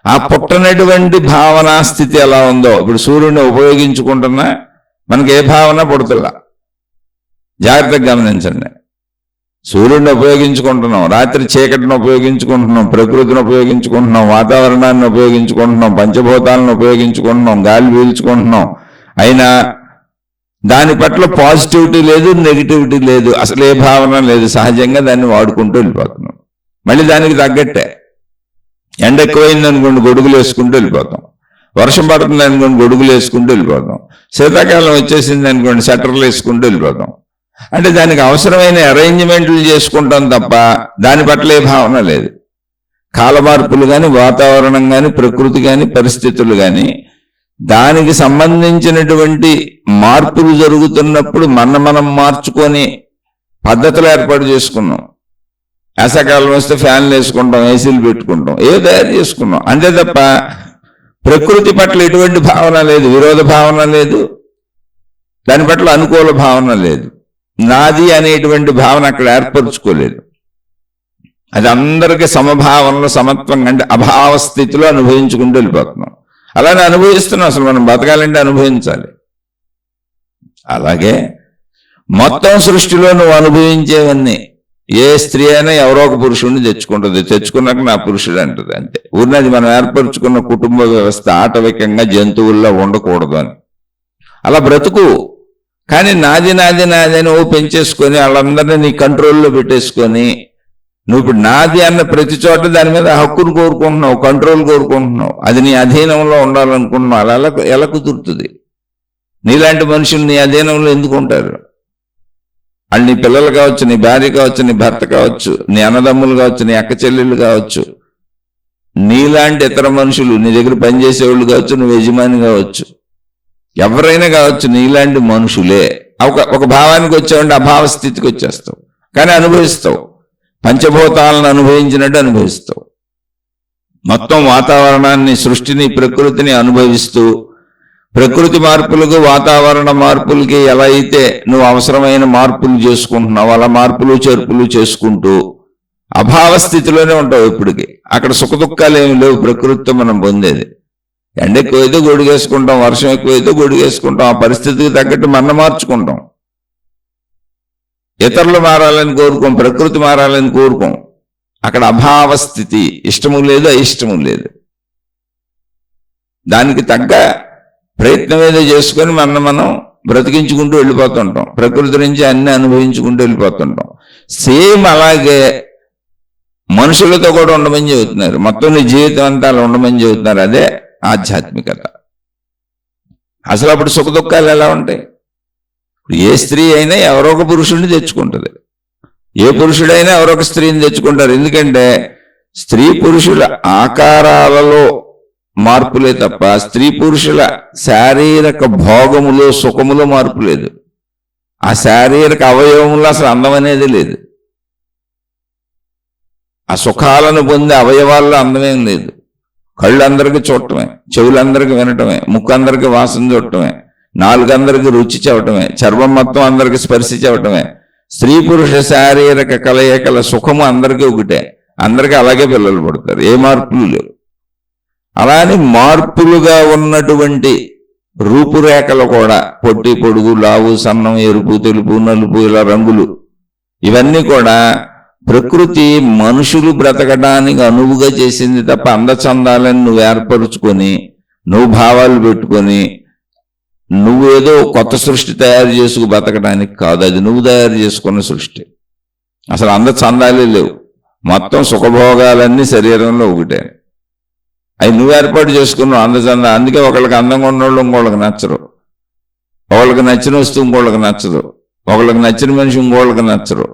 ఆ పుట్టనటువంటి భావనా స్థితి ఎలా ఉందో, ఇప్పుడు సూర్యుడిని ఉపయోగించుకుంటున్నా మనకి ఏ భావన పుడుతుందా? జాగ్రత్తగా గమనించండి. సూర్యుడిని ఉపయోగించుకుంటున్నాం, రాత్రి చీకటిని ఉపయోగించుకుంటున్నాం, ప్రకృతిని ఉపయోగించుకుంటున్నాం, వాతావరణాన్ని ఉపయోగించుకుంటున్నాం, పంచభూతాలను ఉపయోగించుకుంటున్నాం, గాలి పీల్చుకుంటున్నాం. అయినా దాని పట్ల పాజిటివిటీ లేదు, నెగిటివిటీ లేదు, అసలు ఏ భావన లేదు. సహజంగా దాన్ని వాడుకుంటూ వెళ్ళిపోతున్నాం. మళ్ళీ దానికి తగ్గట్టే ఎండ ఎక్కువైంది అనుకోండి గొడుగులు వేసుకుంటూ వెళ్ళిపోతాం, వర్షం పడుతుంది అనుకోండి గొడుగులు వేసుకుంటూ వెళ్ళిపోతాం, శీతాకాలం వచ్చేసింది అనుకోండి షట్టర్లు వేసుకుంటూ వెళ్ళిపోతాం. అంటే దానికి అవసరమైన అరేంజ్మెంట్లు చేసుకుంటాం తప్ప దాని పట్ల ఏ భావన లేదు. కాల మార్పులు కానీ, వాతావరణం కానీ, ప్రకృతి కానీ, పరిస్థితులు కానీ, దానికి సంబంధించినటువంటి మార్పులు జరుగుతున్నప్పుడు మనం మార్చుకొని పద్ధతులు ఏర్పాటు చేసుకున్నాం. వేసవకాలం వస్తే ఫ్యాన్లు వేసుకుంటాం, ఏసీలు పెట్టుకుంటాం, ఏదో తయారు చేసుకున్నాం. అంతే తప్ప ప్రకృతి పట్ల ఎటువంటి భావన లేదు, విరోధ భావన లేదు, దాని పట్ల అనుకూల భావన లేదు, నాది అనేటువంటి భావన అక్కడ ఏర్పరచుకోలేదు. అది అందరికీ సమభావనలో, సమత్వంగా, అంటే అభావ స్థితిలో అనుభవించుకుంటూ వెళ్ళిపోతున్నాం. అలానే అనుభవిస్తున్నాం. అసలు మనం బతకాలంటే అనుభవించాలి. అలాగే మొత్తం సృష్టిలో నువ్వు అనుభవించేవన్నీ ఏ స్త్రీ అయినా ఎవరో ఒక పురుషుడిని తెచ్చుకుంటుంది, తెచ్చుకున్నాక నా పురుషుడు అంటుంది. అంతే. ఊరినది మనం ఏర్పరచుకున్న కుటుంబ వ్యవస్థ ఆటవికంగా జంతువుల్లో ఉండకూడదు అని అలా బ్రతుకు. కానీ నాది నాది నాది అని పెంచేసుకొని వాళ్ళందరినీ నీ కంట్రోల్లో పెట్టేసుకొని నువ్వు ఇప్పుడు నాది అన్న ప్రతి చోట దాని మీద హక్కును కోరుకుంటున్నావు, కంట్రోల్ కోరుకుంటున్నావు, అది నీ అధీనంలో ఉండాలనుకుంటున్నావు. అలా ఎలా కుదురుతుంది? నీలాంటి మనుషులు నీ అధీనంలో ఎందుకు ఉంటారు? వాళ్ళు నీ పిల్లలు కావచ్చు, నీ భార్య కావచ్చు, నీ భర్త కావచ్చు, నీ అన్నదమ్ములు కావచ్చు, నీ అక్క చెల్లెళ్ళు కావచ్చు, నీలాంటి ఇతర మనుషులు, నీ దగ్గర పనిచేసేవాళ్ళు కావచ్చు, నువ్వు యజమాని కావచ్చు, ఎవరైనా కావచ్చు, నీలాంటి మనుషులే. ఒక భావానికి వచ్చావంటే అభావ స్థితికి వచ్చేస్తావు. కానీ అనుభవిస్తావు, పంచభూతాలను అనుభవించినట్టు అనుభవిస్తావు. మొత్తం వాతావరణాన్ని, సృష్టిని, ప్రకృతిని అనుభవిస్తూ ప్రకృతి మార్పులకు, వాతావరణ మార్పులకి ఎలా అయితే నువ్వు అవసరమైన మార్పులు చేసుకుంటున్నావు అలా మార్పులు చేర్పులు చేసుకుంటూ అభావ స్థితిలోనే ఉంటావు ఎప్పటికీ. అక్కడ సుఖదుఖాలు ఏమి లేవు ప్రకృతితో మనం పొందేది. ఎండ ఎక్కువైతే గొడుగేసుకుంటాం, వర్షం ఎక్కువైతే గొడుగేసుకుంటాం, ఆ పరిస్థితికి తగ్గట్టు మనం మార్చుకుంటాం. ఇతరులు మారాలని కోరుకోం, ప్రకృతి మారాలని కోరుకోం. అక్కడ అభావ స్థితి, ఇష్టము లేదు, అయిష్టము లేదు. దానికి తగ్గ ప్రయత్నం ఏదో చేసుకొని మనం బ్రతికించుకుంటూ వెళ్ళిపోతుంటాం. ప్రకృతి నుంచి అన్ని అనుభవించుకుంటూ వెళ్ళిపోతుంటాం. సేమ్ అలాగే మనుషులతో కూడా ఉండమని చెబుతున్నారు. మొత్తం నీ జీవితం అంతా అలా ఉండమని చెబుతున్నారు. అదే ఆధ్యాత్మికత. అసలు అప్పుడు సుఖ దుఃఖాలు ఎలా ఉంటాయి? ఏ స్త్రీ అయినా ఎవరో ఒక పురుషుడిని తెచ్చుకుంటుంది, ఏ పురుషుడైనా ఎవరో ఒక స్త్రీని తెచ్చుకుంటారు. ఎందుకంటే స్త్రీ పురుషుల ఆకారాలలో మార్పులే తప్ప స్త్రీ పురుషుల శారీరక భోగములో, సుఖములో మార్పు లేదు. ఆ శారీరక అవయవములో అసలు అందం అనేది లేదు. ఆ సుఖాలను పొందే అవయవాల్లో అందమేం లేదు. కళ్ళు అందరికీ చూడటమే, చెవులందరికీ వినటమే, ముక్కు అందరికీ వాసన చూడటమే, నాలుగందరికీ రుచి చెప్పటమే, చర్మం మొత్తం అందరికీ స్పర్శ చెప్పటమే. స్త్రీ పురుష శారీరక కలయికల సుఖము అందరికీ ఒకటే. అందరికీ అలాగే పిల్లలు పడతారు, ఏ మార్పులు లేవు. అలానే మార్పులుగా ఉన్నటువంటి రూపురేఖలు కూడా, పొట్టి, పొడుగు, లావు, సన్నం, ఎరుపు, తెలుపు, నలుపు, ఇలా రంగులు, ఇవన్నీ కూడా ప్రకృతి మనుషులు బ్రతకడానికి అనువుగా చేసింది తప్ప అందచందాలని నువ్వు ఏర్పరుచుకొని, నువ్వు భావాలు పెట్టుకొని, నువ్వేదో కొత్త సృష్టి తయారు చేసుకు బతకడానికి కాదు. అది నువ్వు తయారు చేసుకున్న సృష్టి. అసలు అందచందాలే లేవు. మొత్తం సుఖభోగాలన్నీ శరీరంలో ఒకటే. అవి నువ్వు ఏర్పాటు చేసుకున్నావు అందచంద. అందుకే ఒకళ్ళకి అందంగా ఉన్నోళ్ళు ఇంకోళ్ళకి నచ్చరు, ఒకళ్ళకి నచ్చిన వస్తువు ఇంకోళ్ళకి నచ్చదు, ఒకళ్ళకి నచ్చిన మనిషి ఇంకోళ్ళకి నచ్చరు.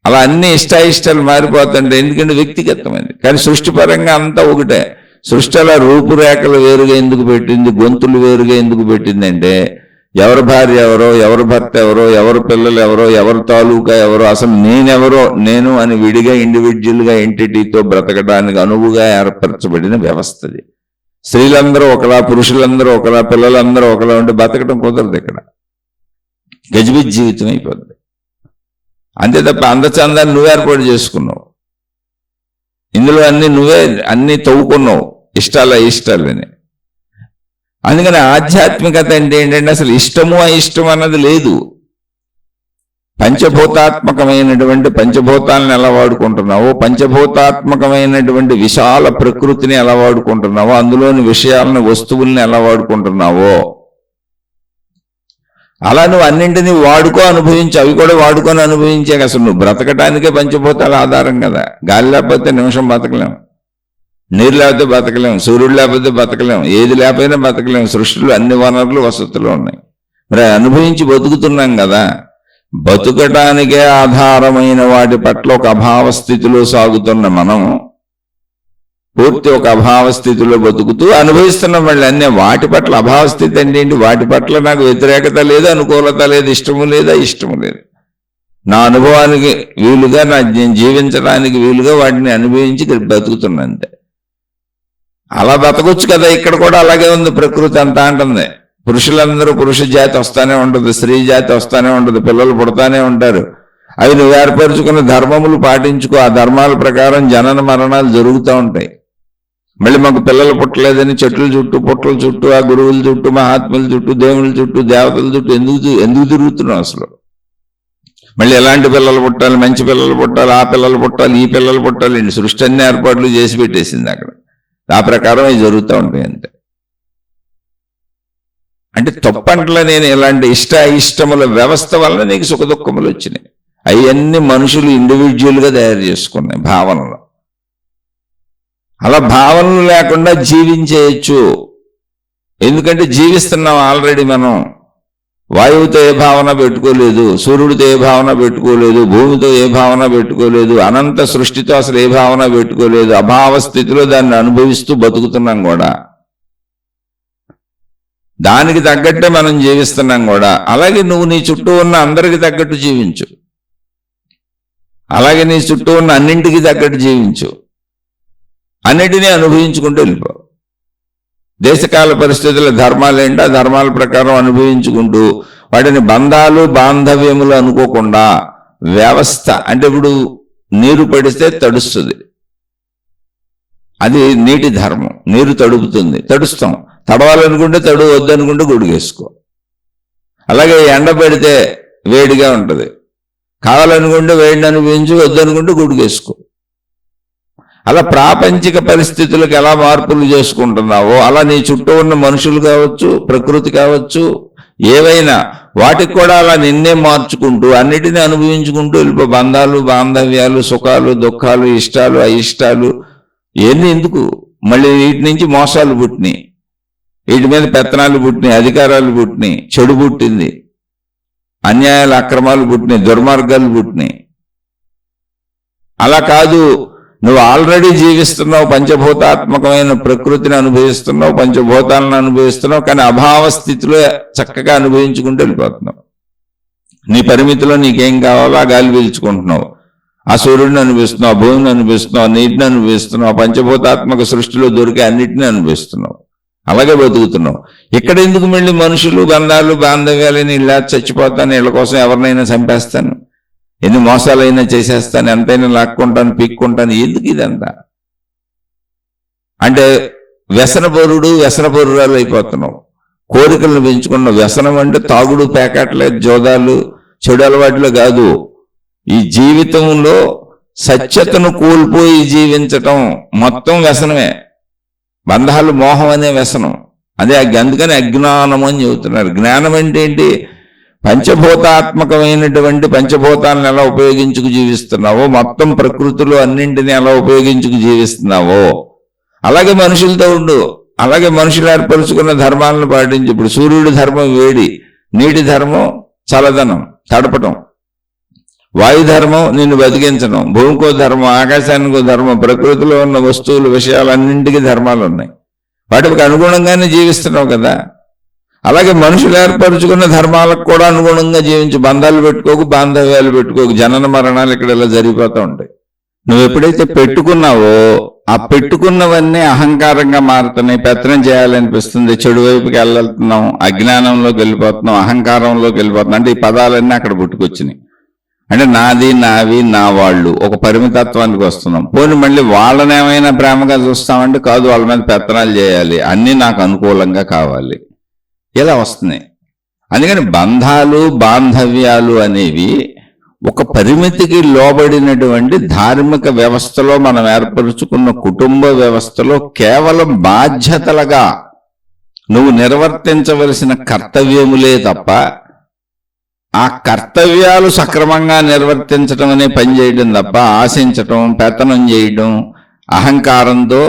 అలా అన్ని ఇష్టాయిష్టాలు మారిపోతుంటాయి. ఎందుకంటే వ్యక్తిగతమైనది. కానీ సృష్టిపరంగా అంతా ఒకటే. సృష్టి అలా రూపురేఖలు వేరుగా ఎందుకు పెట్టింది, గొంతులు వేరుగా ఎందుకు పెట్టిందంటే ఎవరి భార్య ఎవరో, ఎవరి భర్త ఎవరో, ఎవరి పిల్లలు ఎవరో, ఎవరి తాలూకా ఎవరో, అసలు నేనెవరో, నేను అని విడిగా ఇండివిజువల్గా ఎంటిటీతో బ్రతకడానికి అనువుగా ఏర్పరచబడిన వ్యవస్థది. స్త్రీలందరూ ఒకలా, పురుషులందరూ ఒకలా, పిల్లలందరూ ఒకలా ఉంటే బతకడం కుదరదు. ఇక్కడ గజిబిజి జీవితం అయిపోద్ది. అంతే తప్ప అందచందాన్ని నువ్వు ఏర్పాటు చేసుకున్నావు. ఇందులో నువ్వే అన్ని తవ్వుకున్నావు, ఇష్టాలని. అందుకని ఆధ్యాత్మికత అంటే ఏంటంటే అసలు ఇష్టము అయిష్టం అన్నది లేదు. పంచభూతాత్మకమైనటువంటి పంచభూతాలను ఎలా వాడుకుంటున్నావో, పంచభూతాత్మకమైనటువంటి విశాల ప్రకృతిని ఎలా వాడుకుంటున్నావో, అందులోని విషయాలను వస్తువుల్ని ఎలా వాడుకుంటున్నావో, అలా నువ్వు అన్నింటినీ వాడుకో, అనుభవించి, అవి కూడా వాడుకొని అనుభవించే. అసలు నువ్వు బ్రతకటానికే పంచభూతాల ఆధారం కదా. గాలి లేకపోతే నిమిషం బతకలేం, నీరు లేకపోతే బతకలేం, సూర్యుడు లేకపోతే బతకలేం, ఏది లేకపోయినా బతకలేం. సృష్టిలో అన్ని వనరులు వసతులు ఉన్నాయి. మరి అనుభవించి బతుకుతున్నాం కదా. బతుకటానికే ఆధారమైన వాటి పట్ల ఒక అభావ స్థితిలో సాగుతున్న మనం పూర్తి ఒక అభావ స్థితిలో బతుకుతూ అనుభవిస్తున్నాం. మళ్ళీ అన్నీ వాటి పట్ల అభావ స్థితి అంటే ఏంటి? వాటి పట్ల నాకు వ్యతిరేకత లేదు, అనుకూలత లేదు, ఇష్టము లేదా, ఇష్టము లేదు. నా అనుభవానికి వీలుగా, నేను జీవించడానికి వీలుగా వాటిని అనుభవించి బతుకుతున్నా అంతే. అలా బతకొచ్చు కదా. ఇక్కడ కూడా అలాగే ఉంది. ప్రకృతి అంతా అంటుంది. పురుషులందరూ పురుష జాతి వస్తానే ఉంటుంది, స్త్రీ జాతి వస్తానే ఉంటుంది, పిల్లలు పుడతానే ఉంటారు. అవి నువ్వు ఏర్పరచుకున్న ధర్మములు పాటించుకో. ఆ ధర్మాల ప్రకారం జనన మరణాలు జరుగుతూ ఉంటాయి. మళ్ళీ మాకు పిల్లలు పుట్టలేదని చెట్ల చుట్టూ, పుట్టల చుట్టూ, ఆ గురువుల చుట్టూ, మహాత్ముల చుట్టూ, దేవుళ్ళ చుట్టూ, దేవతల చుట్టూ ఎందుకు తిరుగుతున్నావు అసలు? మళ్ళీ ఎలాంటి పిల్లలు పుట్టాలి? మంచి పిల్లలు పుట్టాలి, ఆ పిల్లలు పుట్టాలి, ఈ పిల్లలు పుట్టాలి. సృష్టి అన్ని ఏర్పాట్లు చేసి పెట్టేసింది అక్కడ. ఆ ప్రకారం అవి జరుగుతూ ఉంటాయి అంతే. అంటే తప్పంటలో నేను ఇలాంటి ఇష్టముల వ్యవస్థ వల్ల నీకు సుఖదుఖములు వచ్చినాయి. అవన్నీ మనుషులు ఇండివిజువల్గా తయారు చేసుకున్నాయి భావనలు. అలా భావనలు లేకుండా జీవించేయచ్చు. ఎందుకంటే జీవిస్తున్నాం ఆల్రెడీ. మనం వాయువుతో ఏ భావన పెట్టుకోలేదు, సూర్యుడితో ఏ భావన పెట్టుకోలేదు, భూమితో ఏ భావన పెట్టుకోలేదు, అనంత సృష్టితో అసలు ఏ భావన పెట్టుకోలేదు. అభావ స్థితిలో దాన్ని అనుభవిస్తూ బతుకుతున్నాం కూడా. దానికి తగ్గట్టే మనం జీవిస్తున్నాం కూడా. అలాగే నువ్వు నీ చుట్టూ ఉన్న అందరికి తగ్గట్టు జీవించు. అలాగే నీ చుట్టూ ఉన్న అన్నింటికి తగ్గట్టు జీవించు. అన్నిటినీ అనుభవించుకుంటూ వెళ్ళిపో. దేశకాల పరిస్థితుల ధర్మాలు ఏంటి, ఆ ధర్మాల ప్రకారం అనుభవించుకుంటూ వాటిని బంధాలు బాంధవ్యములు అనుకోకుండా వ్యవస్థ. అంటే ఇప్పుడు నీరు పడిస్తే తడుస్తుంది, అది నీటి ధర్మం. నీరు తడుపుతుంది, తడుస్తాం. తడవాలనుకుంటే తడు, వద్దనుకుంటే గొడుగేసుకో. అలాగే ఎండ పెడితే వేడిగా ఉంటుంది, కావాలనుకుంటే వేడిని అనుభవించి, వద్దనుకుంటే గొడుగేసుకో. అలా ప్రాపంచిక పరిస్థితులకు ఎలా మార్పులు చేసుకుంటున్నావో అలా నీ చుట్టూ ఉన్న మనుషులు కావచ్చు, ప్రకృతి కావచ్చు, ఏవైనా వాటికి కూడా అలా నిన్నే మార్చుకుంటూ అన్నిటినీ అనుభవించుకుంటూ వెళ్ళిపో. బంధాలు బాంధవ్యాలు, సుఖాలు దుఃఖాలు, ఇష్టాలు అయిష్టాలు ఇవన్నీ ఎందుకు? మళ్ళీ వీటి నుంచి మోసాలు పుట్టినాయి, వీటి మీద పెత్తనాలు పుట్టినాయి, అధికారాలు పుట్టినాయి, చెడు పుట్టింది, అన్యాయాలు అక్రమాలు పుట్టినాయి, దుర్మార్గాలు పుట్టినాయి. అలా కాదు, నువ్వు ఆల్రెడీ జీవిస్తున్నావు, పంచభూతాత్మకమైన ప్రకృతిని అనుభవిస్తున్నావు, పంచభూతాలను అనుభవిస్తున్నావు. కానీ అభావ స్థితిలో చక్కగా అనుభవించుకుంటూ వెళ్ళిపోతున్నావు. నీ పరిమితిలో నీకేం కావాలో ఆ గాలి పీల్చుకుంటున్నావు, ఆ సూర్యుడిని అనుభవిస్తున్నావు, భూమిని అనుభవిస్తున్నావు, నీటిని అనుభవిస్తున్నావు, పంచభూతాత్మక సృష్టిలో దొరికే అన్నిటిని అనుభవిస్తున్నావు. అలాగే బతుకుతున్నావు. ఇక్కడ ఎందుకు మళ్ళీ మనుషులు, బంధాలు, బాంధవ్యాలని ఇలా చచ్చిపోతాను, వీళ్ళ కోసం ఎవరినైనా చంపేస్తాను, ఎన్ని మోసాలైనా చేసేస్తాను, ఎంతైనా లాక్కుంటాను, పీక్కుంటాను, ఎందుకు ఇదంతా? అంటే వ్యసనపరురాలు అయిపోతున్నావు. కోరికలను పెంచుకున్న వ్యసనం అంటే తాగుడు, పేకాట్లే, జోదాలు, చెడు అలవాట్లు కాదు. ఈ జీవితంలో సత్యతను కోల్పోయి జీవించటం మొత్తం వ్యసనమే. బంధాలు మోహం అనే వ్యసనం. అదే అందుకని అజ్ఞానం అని చెబుతున్నారు. జ్ఞానం అంటే ఏంటి? పంచభూతాత్మకమైనటువంటి పంచభూతాలను ఎలా ఉపయోగించుకు జీవిస్తున్నావో, మొత్తం ప్రకృతిలో అన్నింటినీ ఎలా ఉపయోగించుకు జీవిస్తున్నావో అలాగే మనుషులతో ఉండు. అలాగే మనుషులు ఏర్పరుచుకున్న ధర్మాలను పాటించి. ఇప్పుడు సూర్యుడి ధర్మం వేడి, నీటి ధర్మం చల్లదనం, తడపటం, వాయుధర్మం నిన్ను బతికించడం, భూమికో ధర్మం, ఆకాశానికో ధర్మం, ప్రకృతిలో ఉన్న వస్తువులు విషయాలన్నింటికీ ధర్మాలు ఉన్నాయి. వాటికి అనుగుణంగానే జీవిస్తున్నావు కదా. అలాగే మనుషులు ఏర్పరచుకున్న ధర్మాలకు కూడా అనుగుణంగా జీవించు. బంధాలు పెట్టుకోకు, బాంధవ్యాలు పెట్టుకోకు. జనన మరణాలు ఇక్కడ ఇలా జరిగిపోతూ ఉంటాయి. నువ్వు ఎప్పుడైతే పెట్టుకున్నావో ఆ పెట్టుకున్నవన్నీ అహంకారంగా మారుతున్నాయి. పెత్తనం చేయాలనిపిస్తుంది, చెడు వైపుకి వెళ్తున్నాం, అజ్ఞానంలోకి వెళ్ళిపోతున్నాం, అహంకారంలోకి వెళ్ళిపోతున్నాం. అంటే ఈ పదాలన్నీ అక్కడ పుట్టుకొచ్చినాయి. అంటే నాది, నావి, నా వాళ్ళు, ఒక పరిమితత్వానికి వస్తున్నాం. పోనీ మళ్ళీ వాళ్ళని ఏమైనా ప్రేమగా చూస్తామంటే కాదు, వాళ్ళ మీద పెత్తనాలు చేయాలి, అన్నీ నాకు అనుకూలంగా కావాలి, ఇలా వస్తున్నాయి. అందుకని బంధాలు బాంధవ్యాలు అనేవి పరిమితికి లోబడినటువంటి ధార్మిక వ్యవస్థలో మనం ఏర్పరుచుకున్న కుటుంబ వ్యవస్థలో కేవలం బాధ్యతలుగా నువ్వు నిర్వర్తించవలసిన కర్తవ్యములే తప్ప ఆ కర్తవ్యాలు సక్రమంగా నిర్వర్తించడం అనే పని చేయడం తప్ప ఆశించటం, పెత్తనం చేయడం, అహంకారంతో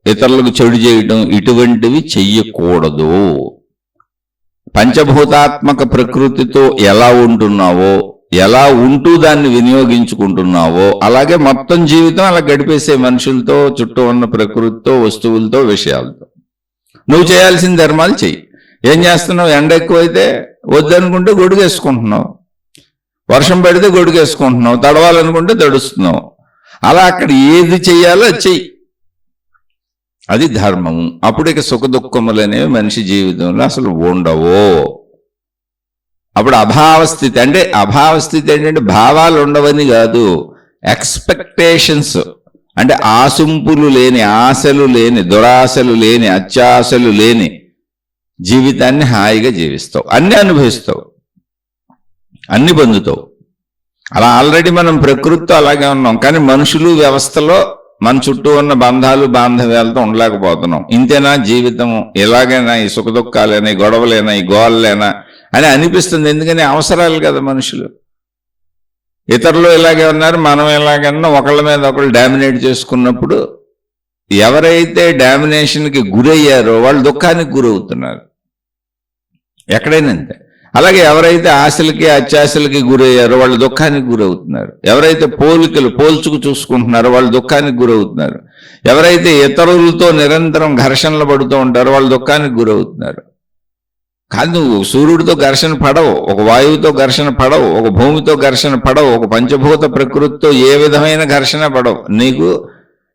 ఇతరులకు చెడు చేయడం ఇటువంటివి చెయ్యకూడదు. పంచభూతాత్మక ప్రకృతితో ఎలా ఉంటున్నావో, ఎలా ఉంటూ దాన్ని వినియోగించుకుంటున్నావో అలాగే మొత్తం జీవితం అలా గడిపేసే మనుషులతో, చుట్టూ ఉన్న ప్రకృతితో, వస్తువులతో, విషయాలతో. నువ్వు చేయాల్సిన ధర్మాలు చెయ్యి. ఏం చేస్తున్నావు? ఎండ ఎక్కువైతే వద్దనుకుంటే గొడుగేసుకుంటున్నావు, వర్షం పడితే గొడుగేసుకుంటున్నావు, తడవాలనుకుంటే తడుస్తున్నావు. అలా అక్కడ ఏది చెయ్యాలో అది చెయ్యి. అది ధర్మము. అప్పుడు ఇక సుఖ దుఃఖములు అనేవి మనిషి జీవితంలో అసలు ఉండవు. అప్పుడు అభావస్థితి ఏంటంటే భావాలు ఉండవని కాదు, ఎక్స్పెక్టేషన్స్ అంటే ఆశింపులు లేని, ఆశలు లేని, దురాశలు లేని, అత్యాశలు లేని జీవితాన్ని హాయిగా జీవిస్తావు, అన్ని అనుభవిస్తావు, అన్ని పొందుతావు. అలా ఆల్రెడీ మనం ప్రకృతితో అలాగే ఉన్నాం. కానీ మనుషులు వ్యవస్థలో మన చుట్టూ ఉన్న బంధాలు, బాంధవ్యాలతో ఉండలేకపోతున్నాం. ఇంతేనా జీవితం, ఎలాగైనా ఈ సుఖ దుఃఖాలైనా, ఈ గొడవలైనా, ఈ గోళ్ళైనా అని అనిపిస్తుంది. ఎందుకని అవసరాలు కదా మనుషులు. ఇతరులు ఇలాగే ఉన్నారు, మనం ఎలాగన్నా ఒకళ్ళ మీద ఒకళ్ళు డామినేట్ చేసుకున్నప్పుడు ఎవరైతే డామినేషన్కి గురయ్యారో వాళ్ళు దుఃఖానికి గురవుతున్నారు. ఎక్కడైనా అంతే. అలాగే ఎవరైతే ఆశలకి, అత్యాశలకి గురయ్యారో వాళ్ళు దుఃఖానికి గురవుతున్నారు. ఎవరైతే పోల్చుకు చూసుకుంటున్నారో వాళ్ళు దుఃఖానికి గురవుతున్నారు. ఎవరైతే ఇతరులతో నిరంతరం ఘర్షణలు పడుతూ ఉంటారో వాళ్ళు దుఃఖానికి గురవుతున్నారు. కాదు, నువ్వు సూర్యుడితో ఘర్షణ పడవు, ఒక వాయువుతో ఘర్షణ పడవు, ఒక భూమితో ఘర్షణ పడవు, ఒక పంచభూత ప్రకృతితో ఏ విధమైన ఘర్షణ పడవు.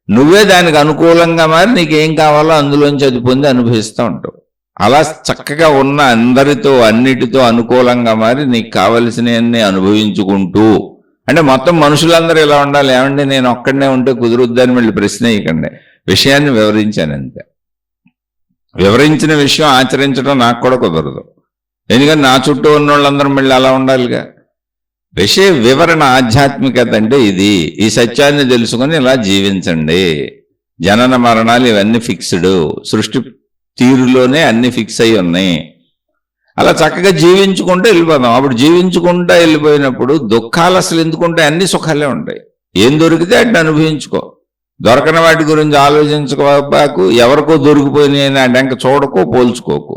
నువ్వే దానికి అనుకూలంగా మారి నీకేం కావాలో అందులోంచి అది పొంది అనుభవిస్తూ ఉంటావు. అలా చక్కగా ఉన్న అందరితో, అన్నిటితో అనుకూలంగా మారి నీకు కావలసినవన్నీ అనుభవించుకుంటూ, అంటే మొత్తం మనుషులందరూ ఇలా ఉండాలి. ఏమంటే నేను ఒక్కడనే ఉంటే కుదురుద్దని మళ్ళీ ప్రశ్న వేయకండి. విషయాన్ని వివరించాను అంతే. వివరించిన విషయం ఆచరించడం నాకు కూడా కుదరదు. ఎందుకంటే నా చుట్టూ ఉన్న వాళ్ళందరూ మళ్ళీ అలా ఉండాలిగా. విషయ వివరణ ఆధ్యాత్మికత అంటే ఇది. ఈ సత్యాన్ని తెలుసుకొని ఇలా జీవించండి. జనన మరణాలు ఇవన్నీ ఫిక్స్డ్, సృష్టి తీరులోనే అన్ని ఫిక్స్ అయి ఉన్నాయి. అలా చక్కగా జీవించుకుంటూ వెళ్ళిపోదాం. అప్పుడు జీవించుకుంటూ వెళ్ళిపోయినప్పుడు దుఃఖాలు అసలు ఎందుకుంటే అన్ని సుఖాలే ఉంటాయి. ఏం దొరికితే అట్లా అనుభవించుకో. దొరకని వాటి గురించి ఆలోచించుకోబాకు. ఎవరికో దొరికిపోయినాయని అంటే ఇంకా చూడకో, పోల్చుకోకు.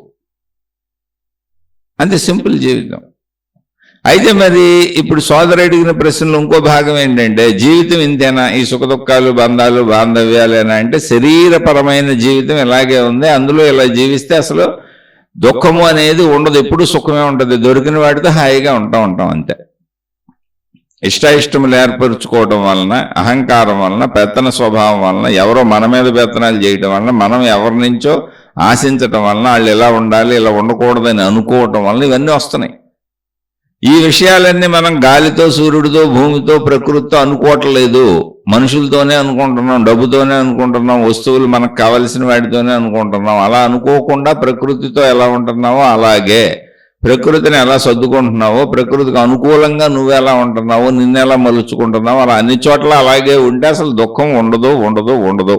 అంతే, సింపుల్ జీవితం. అయితే మరి ఇప్పుడు సోదరు అడిగిన ప్రశ్నలో ఇంకో భాగం ఏంటంటే, జీవితం ఇంతేనా, ఈ సుఖ దుఃఖాలు, బంధాలు, బాంధవ్యాలేనా అంటే శరీరపరమైన జీవితం ఇలాగే ఉంది. అందులో ఇలా జీవిస్తే అసలు దుఃఖము అనేది ఉండదు, ఎప్పుడు సుఖమే ఉంటుంది. దొరికిన వాటితో హాయిగా ఉంటాం అంతే. ఇష్టాయిష్టములు ఏర్పరుచుకోవడం వలన, అహంకారం వలన, పెత్తన స్వభావం వలన, ఎవరో మన మీద పెత్తనాలు చేయడం వలన, మనం ఎవరి నుంచో ఆశించటం వలన, వాళ్ళు ఇలా ఉండాలి, ఇలా ఉండకూడదని అనుకోవటం వలన ఇవన్నీ వస్తున్నాయి. ఈ విషయాలన్నీ మనం గాలితో, సూర్యుడితో, భూమితో, ప్రకృతితో అనుకోవట్లేదు. మనుషులతోనే అనుకుంటున్నాం, డబ్బుతోనే అనుకుంటున్నాం, వస్తువులు మనకు కావలసిన వాటితోనే అనుకుంటున్నాం. అలా అనుకోకుండా ప్రకృతితో ఎలా ఉంటున్నావో అలాగే, ప్రకృతిని ఎలా సర్దుకుంటున్నావో, ప్రకృతికి అనుకూలంగా నువ్వెలా ఉంటున్నావో, నిన్నెలా మలుచుకుంటున్నావో అలా అన్ని చోట్ల అలాగే ఉంటే అసలు దుఃఖం ఉండదు.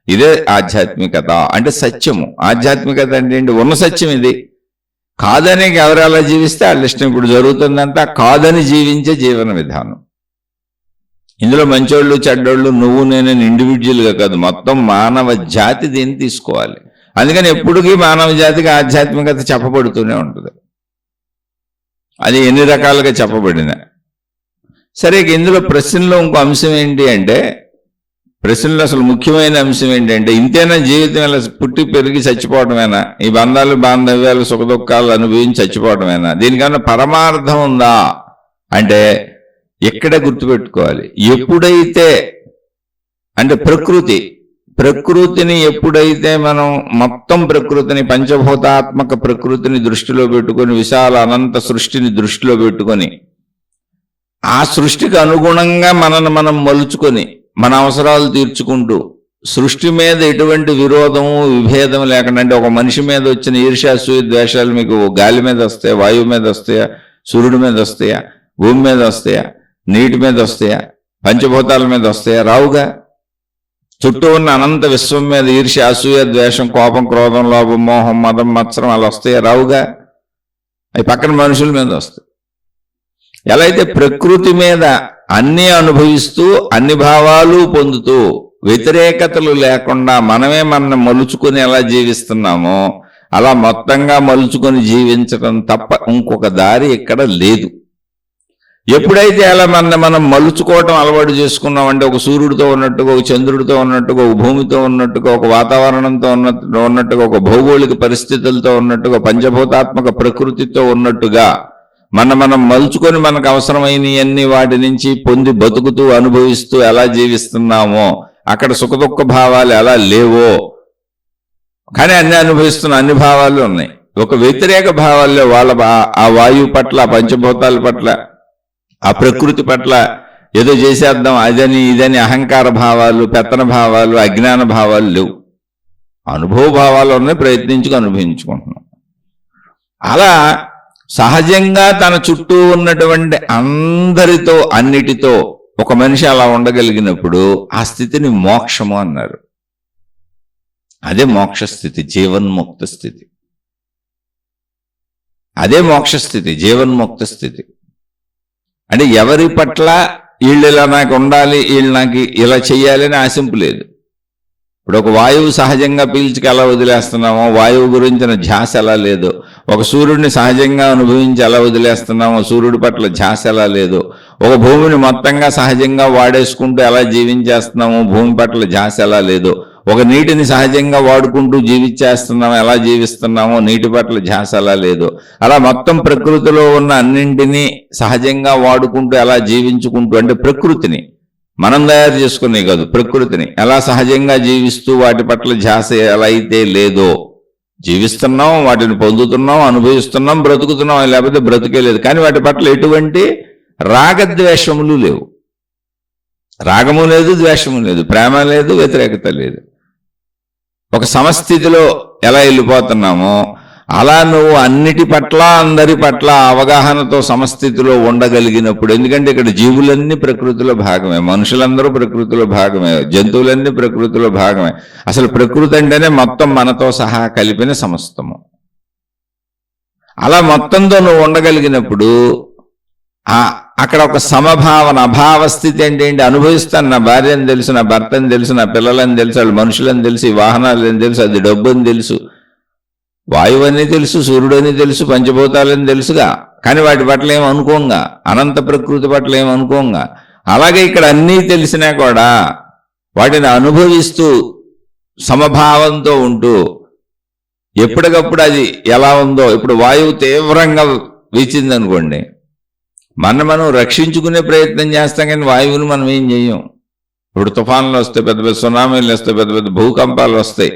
ఇదే ఆధ్యాత్మికత అంటే సత్యము. ఆధ్యాత్మికత అంటే ఏంటి? ఉన్న సత్యం ఇది. కాదని ఎవరు ఎలా జీవిస్తే వాళ్ళ ఇష్టం. ఇప్పుడు జరుగుతుందంతా కాదని జీవించే జీవన విధానం. ఇందులో మంచోళ్ళు, చెడ్డోళ్ళు, నువ్వు నేను ఇండివిజువల్గా కాదు, మొత్తం మానవ జాతి దీన్ని తీసుకోవాలి. అందుకని ఎప్పటికీ మానవ జాతికి ఆధ్యాత్మికత చెప్పబడుతూనే ఉంటుంది. అది ఎన్ని రకాలుగా చెప్పబడిన సరే. ఇందులో ప్రశ్నలో ఇంకో అంశం ఏంటి అంటే, ప్రశ్నలో అసలు ముఖ్యమైన అంశం ఏంటంటే, ఇంతేనా జీవితం, ఇలా పుట్టి పెరిగి చచ్చిపోవటమేనా, ఈ బంధాలు, బాంధవ్యాలు, సుఖ దుఃఖాలు అనుభవించి చచ్చిపోవటమేనా, దీనికన్నా పరమార్థం ఉందా అంటే ఇక్కడే గుర్తుపెట్టుకోవాలి. ఎప్పుడైతే అంటే ప్రకృతిని ఎప్పుడైతే మనం మొత్తం ప్రకృతిని, పంచభూతాత్మక ప్రకృతిని దృష్టిలో పెట్టుకొని, విశాల అనంత సృష్టిని దృష్టిలో పెట్టుకొని, ఆ సృష్టికి అనుగుణంగా మనం మలుచుకొని మన అవసరాలు తీర్చుకుంటూ, సృష్టి మీద ఎటువంటి విరోధము, విభేదం లేకుండా, అంటే ఒక మనిషి మీద వచ్చిన ఈర్ష్యాసూయ ద్వేషాలు మీకు గాలి మీద వస్తాయా, వాయువు మీద వస్తాయా, సూర్యుడి మీద వస్తాయా, భూమి మీద వస్తాయా, నీటి మీద వస్తాయా? పంచభూతాల మీద వస్తాయా? రావుగా. చుట్టూ ఉన్న అనంత విశ్వం మీద ఈర్ష్య, అసూయ, ద్వేషం, కోపం, క్రోధం, లోభం, మోహం, మదం, మత్సరం అలా వస్తాయా? రావుగా. అవి పక్కన మనుషుల మీద వస్తాయి. ఎలా అయితే ప్రకృతి మీద అన్నీ అనుభవిస్తూ అన్ని భావాలు పొందుతూ వ్యతిరేకతలు లేకుండా మనమే మనల్ని మలుచుకొని ఎలా జీవిస్తున్నామో అలా మొత్తంగా మలుచుకొని జీవించడం తప్ప ఇంకొక దారి ఇక్కడ లేదు. ఎప్పుడైతే అలా మనం మలుచుకోవటం అలవాటు చేసుకున్నామంటే, ఒక సూర్యుడితో ఉన్నట్టుగా, ఒక చంద్రుడితో ఉన్నట్టుగా, ఒక భూమితో ఉన్నట్టుగా, ఒక వాతావరణంతో ఉన్నట్టుగా, ఒక భౌగోళిక పరిస్థితులతో ఉన్నట్టుగా, పంచభూతాత్మక ప్రకృతితో ఉన్నట్టుగా మనం మలుచుకొని మనకు అవసరమైనవన్నీ వాటి నుంచి పొంది బతుకుతూ అనుభవిస్తూ ఎలా జీవిస్తున్నామో అక్కడ సుఖదుఖ భావాలు ఎలా లేవో, కానీ అన్ని అనుభవిస్తున్న అన్ని భావాలు ఉన్నాయి. ఒక వ్యతిరేక భావాల్లో వాళ్ళ ఆ వాయువు పట్ల, ఆ పంచభూతాల పట్ల, ఆ ప్రకృతి పట్ల ఏదో చేసేద్దాం అదని ఇదని అహంకార భావాలు, పెత్తన భావాలు, అజ్ఞాన భావాలు లేవు. అనుభవ భావాలు ఉన్నాయి, ప్రయత్నించుకు అనుభవించుకుంటున్నాం. అలా సహజంగా తన చుట్టూ ఉన్నటువంటి అందరితో అన్నిటితో ఒక మనిషి అలా ఉండగలిగినప్పుడు ఆ స్థితిని మోక్షము అన్నారు. అదే మోక్ష స్థితి, జీవన్ముక్త స్థితి. అదే మోక్ష స్థితి, జీవన్ముక్త స్థితి. అంటే ఎవరి పట్ల వీళ్ళు ఇలా నాకు ఉండాలి, వీళ్ళు నాకు ఇలా చెయ్యాలని ఆశింపు లేదు. ఇప్పుడు ఒక వాయువు సహజంగా పీల్చుకు ఎలా వదిలేస్తున్నామో వాయువు గురించిన ధ్యాస ఎలా లేదు, ఒక సూర్యుడిని సహజంగా అనుభవించి ఎలా వదిలేస్తున్నామో సూర్యుడి పట్ల ధ్యాస ఎలా లేదు, ఒక భూమిని మొత్తంగా సహజంగా వాడేసుకుంటూ ఎలా జీవించేస్తున్నామో భూమి పట్ల ధ్యాస ఎలా లేదు, ఒక నీటిని సహజంగా వాడుకుంటూ జీవించేస్తున్నామో ఎలా జీవిస్తున్నామో నీటి పట్ల ధ్యాస ఎలా లేదు, అలా మొత్తం ప్రకృతిలో ఉన్న అన్నింటినీ సహజంగా వాడుకుంటూ ఎలా జీవించుకుంటూ, అంటే ప్రకృతిని మనం తయారు చేసుకునే కాదు, ప్రకృతిని ఎలా సహజంగా జీవిస్తూ వాటి పట్ల ధ్యాస ఎలా అయితే లేదో, జీవిస్తున్నాం, వాటిని పొందుతున్నాం, అనుభవిస్తున్నాం, బ్రతుకుతున్నాం, లేకపోతే బ్రతుకే లేదు. కానీ వాటి పట్ల ఎటువంటి రాగద్వేషములు లేవు. రాగము లేదు, ద్వేషము లేదు, ప్రేమ లేదు, వ్యతిరేకత లేదు. ఒక సమస్థితిలో ఎలా వెళ్ళిపోతున్నామో అలా నువ్వు అన్నిటి పట్ల అందరి పట్ల అవగాహనతో సమస్థితిలో ఉండగలిగినప్పుడు, ఎందుకంటే ఇక్కడ జీవులన్నీ ప్రకృతిలో భాగమే, మనుషులందరూ ప్రకృతిలో భాగమే, జంతువులన్నీ ప్రకృతిలో భాగమే. అసలు ప్రకృతి అంటేనే మొత్తం మనతో సహా కలిపిన సమస్తము. అలా మొత్తంతో నువ్వు ఉండగలిగినప్పుడు అక్కడ ఒక సమభావన, అభావస్థితి అంటే ఏంటి? అనుభవిస్తాను, నా భార్యని తెలుసు, నా భర్తని తెలుసు, నా పిల్లలని తెలుసు, వాళ్ళు మనుషులని తెలుసు, వాహనాలని తెలుసు, అది డబ్బు అని తెలుసు, వాయువు అని తెలుసు, సూర్యుడు అని తెలుసు, పంచభూతాలని తెలుసుగా, కానీ వాటి పట్ల ఏమనుకోంగా, అనంత ప్రకృతి పట్ల ఏమనుకోంగా. అలాగే ఇక్కడ అన్నీ తెలిసినా కూడా వాటిని అనుభవిస్తూ సమభావంతో ఉంటూ ఎప్పటికప్పుడు అది ఎలా ఉందో, ఇప్పుడు వాయువు తీవ్రంగా వీచిందనుకోండి, మనం రక్షించుకునే ప్రయత్నం చేస్తాం, కానీ వాయువును మనం ఏం చెయ్యం. ఇప్పుడు తుఫాన్లు వస్తాయి, పెద్ద పెద్ద సునామీలు వస్తాయి, పెద్ద పెద్ద భూకంపాలు వస్తాయి,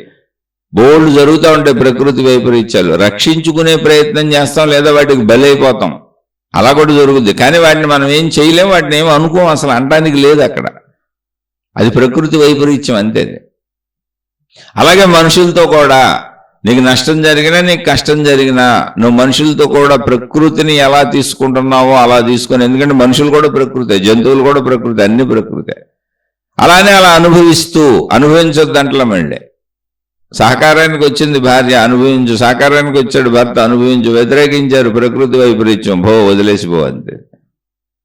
బోల్డ్ జరుగుతూ ఉంటాయి, ప్రకృతి వైపరీత్యాలు. రక్షించుకునే ప్రయత్నం చేస్తాం, లేదా వాటికి బలైపోతాం, అలా కూడా జరుగుద్ది. కానీ వాటిని మనం ఏం చేయలేం, వాటిని ఏం అనుకోం, అసలు అనడానికి లేదు అక్కడ. అది ప్రకృతి వైపరీత్యం అంతే. అలాగే మనుషులతో కూడా నీకు నష్టం జరిగినా, నీకు కష్టం జరిగినా, నువ్వు మనుషులతో కూడా ప్రకృతిని ఎలా తీసుకుంటున్నావో అలా తీసుకొని, ఎందుకంటే మనుషులు కూడా ప్రకృతే, జంతువులు కూడా ప్రకృతి, అన్ని ప్రకృతే. అలానే అలా అనుభవించొద్దంటలే. మళ్ళీ సహకారానికి వచ్చింది భార్య, అనుభవించు, సహకారానికి వచ్చాడు భర్త, అనుభవించు, వ్యతిరేకించారు, ప్రకృతి వైపరీత్యం, వదిలేసిపో అంతే,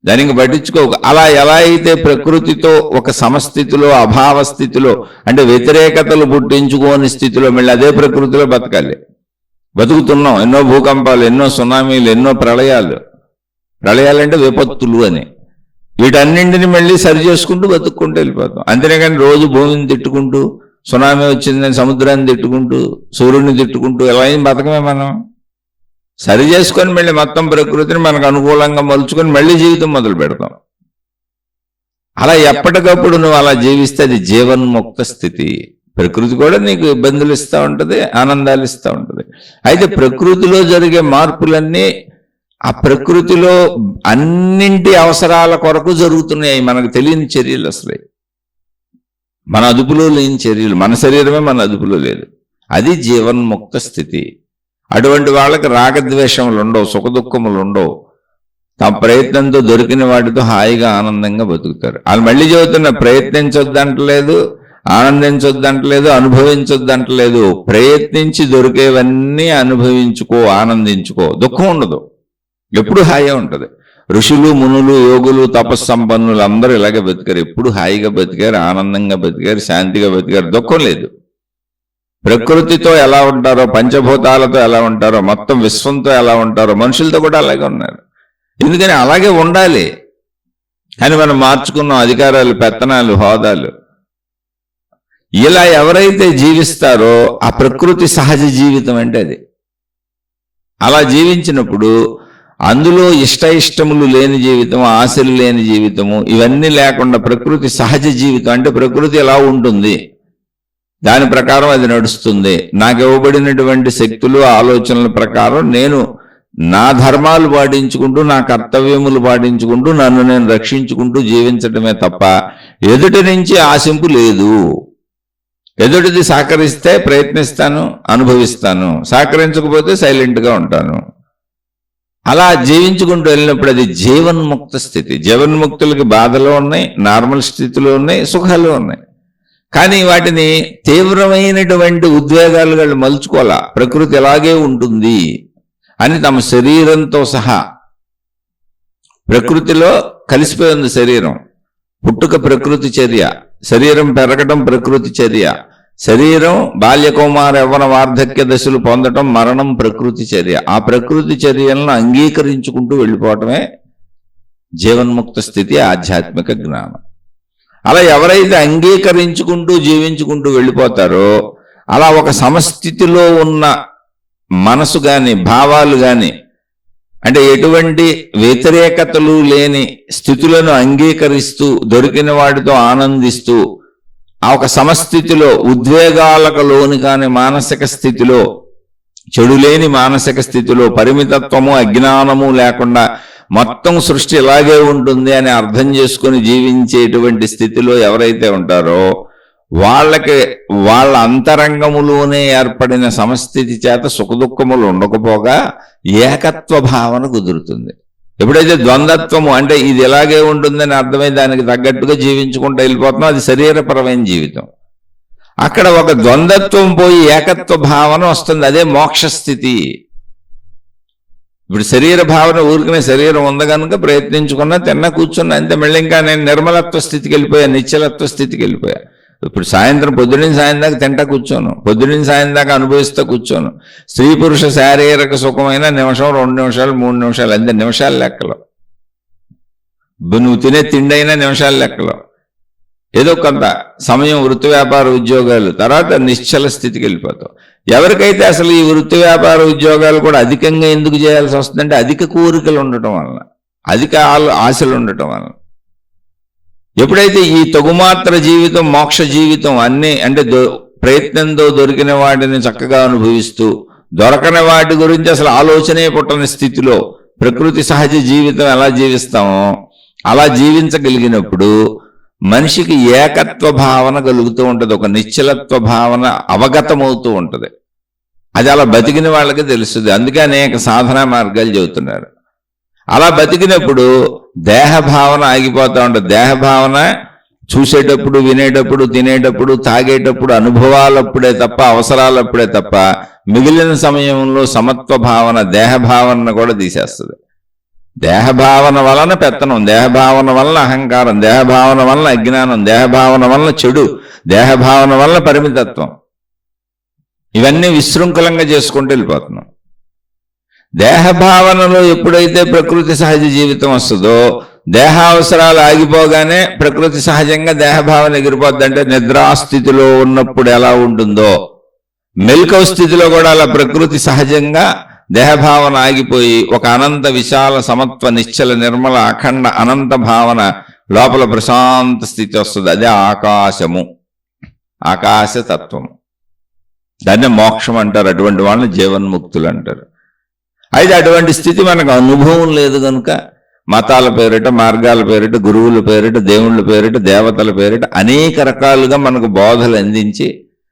దానికి పట్టించుకో. అలా ఎలా అయితే ప్రకృతితో ఒక సమస్థితిలో, అభావ స్థితిలో, అంటే వ్యతిరేకతలు పుట్టించుకోని స్థితిలో మళ్ళీ అదే ప్రకృతిలో బతకాలి, బతుకుతున్నాం. ఎన్నో భూకంపాలు, ఎన్నో సునామీలు, ఎన్నో ప్రళయాలంటే విపత్తులు అని, వీటన్నింటిని మళ్ళీ సరి చేసుకుంటూ బతుక్కుంటూ వెళ్ళిపోతాం. అంతేగాని రోజు భూమిని తిట్టుకుంటూ, సునామీ వచ్చిందని సముద్రాన్ని తిట్టుకుంటూ, సూర్యుడిని తిట్టుకుంటూ ఎలా ఏం బతకమే. మనం సరి చేసుకొని మళ్ళీ మొత్తం ప్రకృతిని మనకు అనుకూలంగా మలుచుకొని మళ్ళీ జీవితం మొదలు పెడతాం. అలా ఎప్పటికప్పుడు నువ్వు అలా జీవిస్తే అది జీవన్ముక్త స్థితి. ప్రకృతి కూడా నీకు ఇబ్బందులు ఇస్తూ ఉంటుంది, ఆనందాలు ఇస్తూ ఉంటుంది. అయితే ప్రకృతిలో జరిగే మార్పులన్నీ ఆ ప్రకృతిలో అన్నింటి అవసరాల కొరకు జరుగుతున్నాయి, మనకు తెలియని చర్యలు. అసలు మన అదుపులో లేని చర్యలు, మన శరీరమే మన అదుపులో లేదు. అది జీవన్ముక్త స్థితి. అటువంటి వాళ్ళకి రాగద్వేషములు ఉండవు, సుఖదుఖములు ఉండవు, తమ ప్రయత్నంతో దొరికిన వాటితో హాయిగా ఆనందంగా బతుకుతారు. వాళ్ళు మళ్ళీ చెబుతున్న ప్రయత్నించొద్దంటలేదు, ఆనందించొద్దంటలేదు, అనుభవించొద్దంటలేదు. ప్రయత్నించి దొరికేవన్నీ అనుభవించుకో, ఆనందించుకో, దుఃఖం ఉండదు, ఎప్పుడు హాయిగా ఉంటుంది. ఋషులు, మునులు, యోగులు, తపస్సంపన్నులు అందరూ ఇలాగే బతికారు. ఎప్పుడు హాయిగా బతికారు, ఆనందంగా బతికారు, శాంతిగా బతికారు, దుఃఖం లేదు. ప్రకృతితో ఎలా ఉంటారో, పంచభూతాలతో ఎలా ఉంటారో, మొత్తం విశ్వంతో ఎలా ఉంటారో, మనుషులతో కూడా అలాగే ఉన్నారు. ఎందుకని అలాగే ఉండాలి అని మనం మార్చుకున్నాం అధికారాలు, పెత్తనాలు, హోదాలు. ఇలా ఎవరైతే జీవిస్తారో ఆ ప్రకృతి సహజ జీవితం అంటే అది. అలా జీవించినప్పుడు అందులో ఇష్టములు లేని జీవితం, ఆశలు లేని జీవితము, ఇవన్నీ లేకుండా ప్రకృతి సహజ జీవితం అంటే ప్రకృతి ఎలా ఉంటుంది దాని ప్రకారం అది నడుస్తుంది. నాకు ఇవ్వబడినటువంటి శక్తులు, ఆలోచనల ప్రకారం నేను నా ధర్మాలు పాటించుకుంటూ, నా కర్తవ్యములు పాటించుకుంటూ, నన్ను నేను రక్షించుకుంటూ జీవించడమే తప్ప ఎదుటి నుంచి ఆశింపు లేదు. ఎదుటిది సహకరిస్తే ప్రయత్నిస్తాను, అనుభవిస్తాను, సహకరించకపోతే సైలెంట్గా ఉంటాను. అలా జీవించుకుంటూ వెళ్ళినప్పుడు అది జీవన్ముక్త స్థితి. జీవన్ముక్తులకి బాధలు ఉన్నాయి, నార్మల్ స్థితిలో ఉన్నాయి, సుఖాలు ఉన్నాయి. కానీ వాటిని తీవ్రమైనటువంటి ఉద్వేగాలుగా మలుచుకోవాలా. ప్రకృతి ఎలాగే ఉంటుంది అని తమ శరీరంతో సహా, ప్రకృతిలో కలిసిపోయి ఉంది శరీరం. పుట్టుక ప్రకృతి చర్య, శరీరం పెరగడం ప్రకృతి చర్య, శరీరం బాల్యకౌమార యవ్వన వార్ధక్య దశలు పొందటం, మరణం ప్రకృతి చర్య. ఆ ప్రకృతి చర్యలను అంగీకరించుకుంటూ వెళ్ళిపోవటమే జీవన్ముక్త స్థితి, ఆధ్యాత్మిక జ్ఞానం. అలా ఎవరైతే అంగీకరించుకుంటూ జీవించుకుంటూ వెళ్ళిపోతారో, అలా ఒక సమస్థితిలో ఉన్న మనసు కానీ, భావాలు కానీ, అంటే ఎటువంటి వ్యతిరేకతలు లేని స్థితులను అంగీకరిస్తూ దొరికిన వాటితో ఆనందిస్తూ ఆ ఒక సమస్థితిలో, ఉద్వేగాలకు లోని కాని మానసిక స్థితిలో, చెడు లేని మానసిక స్థితిలో, పరిమితత్వము అజ్ఞానము లేకుండా మొత్తం సృష్టి ఇలాగే ఉంటుంది అని అర్థం చేసుకుని జీవించేటువంటి స్థితిలో ఎవరైతే ఉంటారో వాళ్ళకి వాళ్ళ అంతరంగములోనే ఏర్పడిన సమస్థితి చేత సుఖదుఖములు ఉండకపోగా ఏకత్వ భావన కుదురుతుంది. ఎప్పుడైతే ద్వంద్వత్వము అంటే ఇది ఎలాగే ఉంటుందని అర్థమై దానికి తగ్గట్టుగా జీవించుకుంటూ వెళ్ళిపోతున్నాం, అది శరీరపరమైన జీవితం. అక్కడ ఒక ద్వంద్వత్వం పోయి ఏకత్వ భావన వస్తుంది, అదే మోక్ష స్థితి. ఇప్పుడు శరీర భావన ఊరికనే శరీరం ఉంది కనుక ప్రయత్నించుకున్నా, తిన్నా, కూర్చున్నా అంతే. మళ్ళీ ఇంకా నేను నిర్మలత్వ స్థితికి వెళ్ళిపోయా, నిశ్చలత్వ స్థితికి వెళ్ళిపోయా. ఇప్పుడు సాయంత్రం పొద్దున్న సాయం దాకా తింటా కూర్చోను, పొద్దున్న సాయం దాకా అనుభవిస్తూ కూర్చోను. స్త్రీ పురుష శారీరక సుఖమైన నిమిషం, 2 నిమిషాలు, 3 నిమిషాలు, అంతే. నిమిషాల లెక్కలో నువ్వు తినే తిండి అయినా నిమిషాల లెక్కలో. ఏదో కొంత సమయం వృత్తి వ్యాపార ఉద్యోగాలు, తర్వాత నిశ్చల స్థితికి వెళ్ళిపోతావు. ఎవరికైతే అసలు ఈ వృత్తి వ్యాపార ఉద్యోగాలు కూడా అధికంగా ఎందుకు చేయాల్సి వస్తుందంటే అధిక కోరికలు ఉండటం వలన, అధిక ఆశలు ఉండటం వలన. ఎప్పుడైతే ఈ తగుమాత్ర జీవితం, మోక్ష జీవితం అన్నీ అంటే ప్రయత్నంతో దొరికిన వాటిని చక్కగా అనుభవిస్తూ, దొరకని వాటి గురించి అసలు ఆలోచనే పుట్టని స్థితిలో ప్రకృతి సహజ జీవితం ఎలా జీవిస్తామో అలా జీవించగలిగినప్పుడు మనిషికి ఏకత్వ భావన కలుగుతూ ఉంటుంది, ఒక నిశ్చలత్వ భావన అవగతమవుతూ ఉంటుంది. అది అలా బతికిన వాళ్ళకి తెలుస్తుంది. అందుకే అనేక సాధనా మార్గాలు చెబుతున్నారు. అలా బతికినప్పుడు దేహ భావన ఆగిపోతూ ఉంటుంది. దేహ భావన చూసేటప్పుడు, వినేటప్పుడు, తినేటప్పుడు, తాగేటప్పుడు, అనుభవాలప్పుడే తప్ప, అవసరాలప్పుడే తప్ప మిగిలిన సమయంలో సమత్వ భావన, దేహ భావన కూడా తీసేస్తుంది. దేహభావన వలన పెత్తనం, దేహభావన వలన అహంకారం, దేహభావన వలన అజ్ఞానం, దేహభావన వలన చెడు, దేహభావన వలన పరిమితత్వం, ఇవన్నీ విశృంఖలంగా చేసుకుంటూ వెళ్ళిపోతున్నాం. దేహభావనలో ఎప్పుడైతే ప్రకృతి సహజ జీవితం వస్తుందో, దేహావసరాలు ఆగిపోగానే ప్రకృతి సహజంగా దేహభావన ఎగిరిపోద్ది. అంటే నిద్రాస్థితిలో ఉన్నప్పుడు ఎలా ఉంటుందో మెలకువ స్థితిలో కూడా అలా ప్రకృతి సహజంగా దేహభావన ఆగిపోయి ఒక అనంత విశాల సమత్వ నిశ్చల నిర్మల అఖండ అనంత భావన లోపల ప్రశాంత స్థితి వస్తుంది. అదే ఆకాశము, ఆకాశతత్వము. దాన్నే మోక్షం అంటారు. అటువంటి వాళ్ళని జీవన్ముక్తులు అంటారు. అయితే అటువంటి స్థితి మనకు అనుభవం లేదు కనుక మతాల పేరిట, మార్గాల పేరిట, గురువుల పేరిట, దేవుళ్ళ పేరిట, దేవతల పేరిట అనేక రకాలుగా మనకు బోధలు అందించి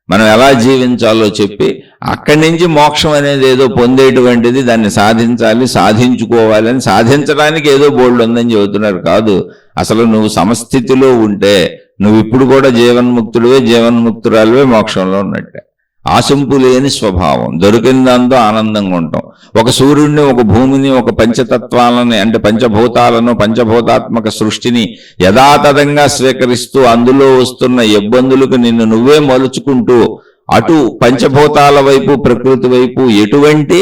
మనం ఎలా జీవించాలో చెప్పి అక్కడి నుంచి మోక్షం అనేది ఏదో పొందేటువంటిది, దాన్ని సాధించాలి, సాధించుకోవాలని, సాధించడానికి ఏదో బోల్డ్ ఉందని చెబుతున్నారు. కాదు, అసలు నువ్వు సమస్థితిలో ఉంటే నువ్వు ఇప్పుడు కూడా జీవన్ముక్తుడివే, జీవన్ముక్తురాలువే, మోక్షంలో ఉన్నట్టే. ఆశంపు లేని స్వభావం, దొరికిన దాంతో ఆనందంగా ఉంటాం. ఒక సూర్యుడిని, ఒక భూమిని, ఒక పంచతత్వాలని అంటే పంచభూతాలను, పంచభూతాత్మక సృష్టిని యథాతథంగా స్వీకరిస్తూ అందులో వస్తున్న ఇబ్బందులకు నిన్ను నువ్వే మలుచుకుంటూ అటు పంచభూతాల వైపు, ప్రకృతి వైపు ఎటువంటి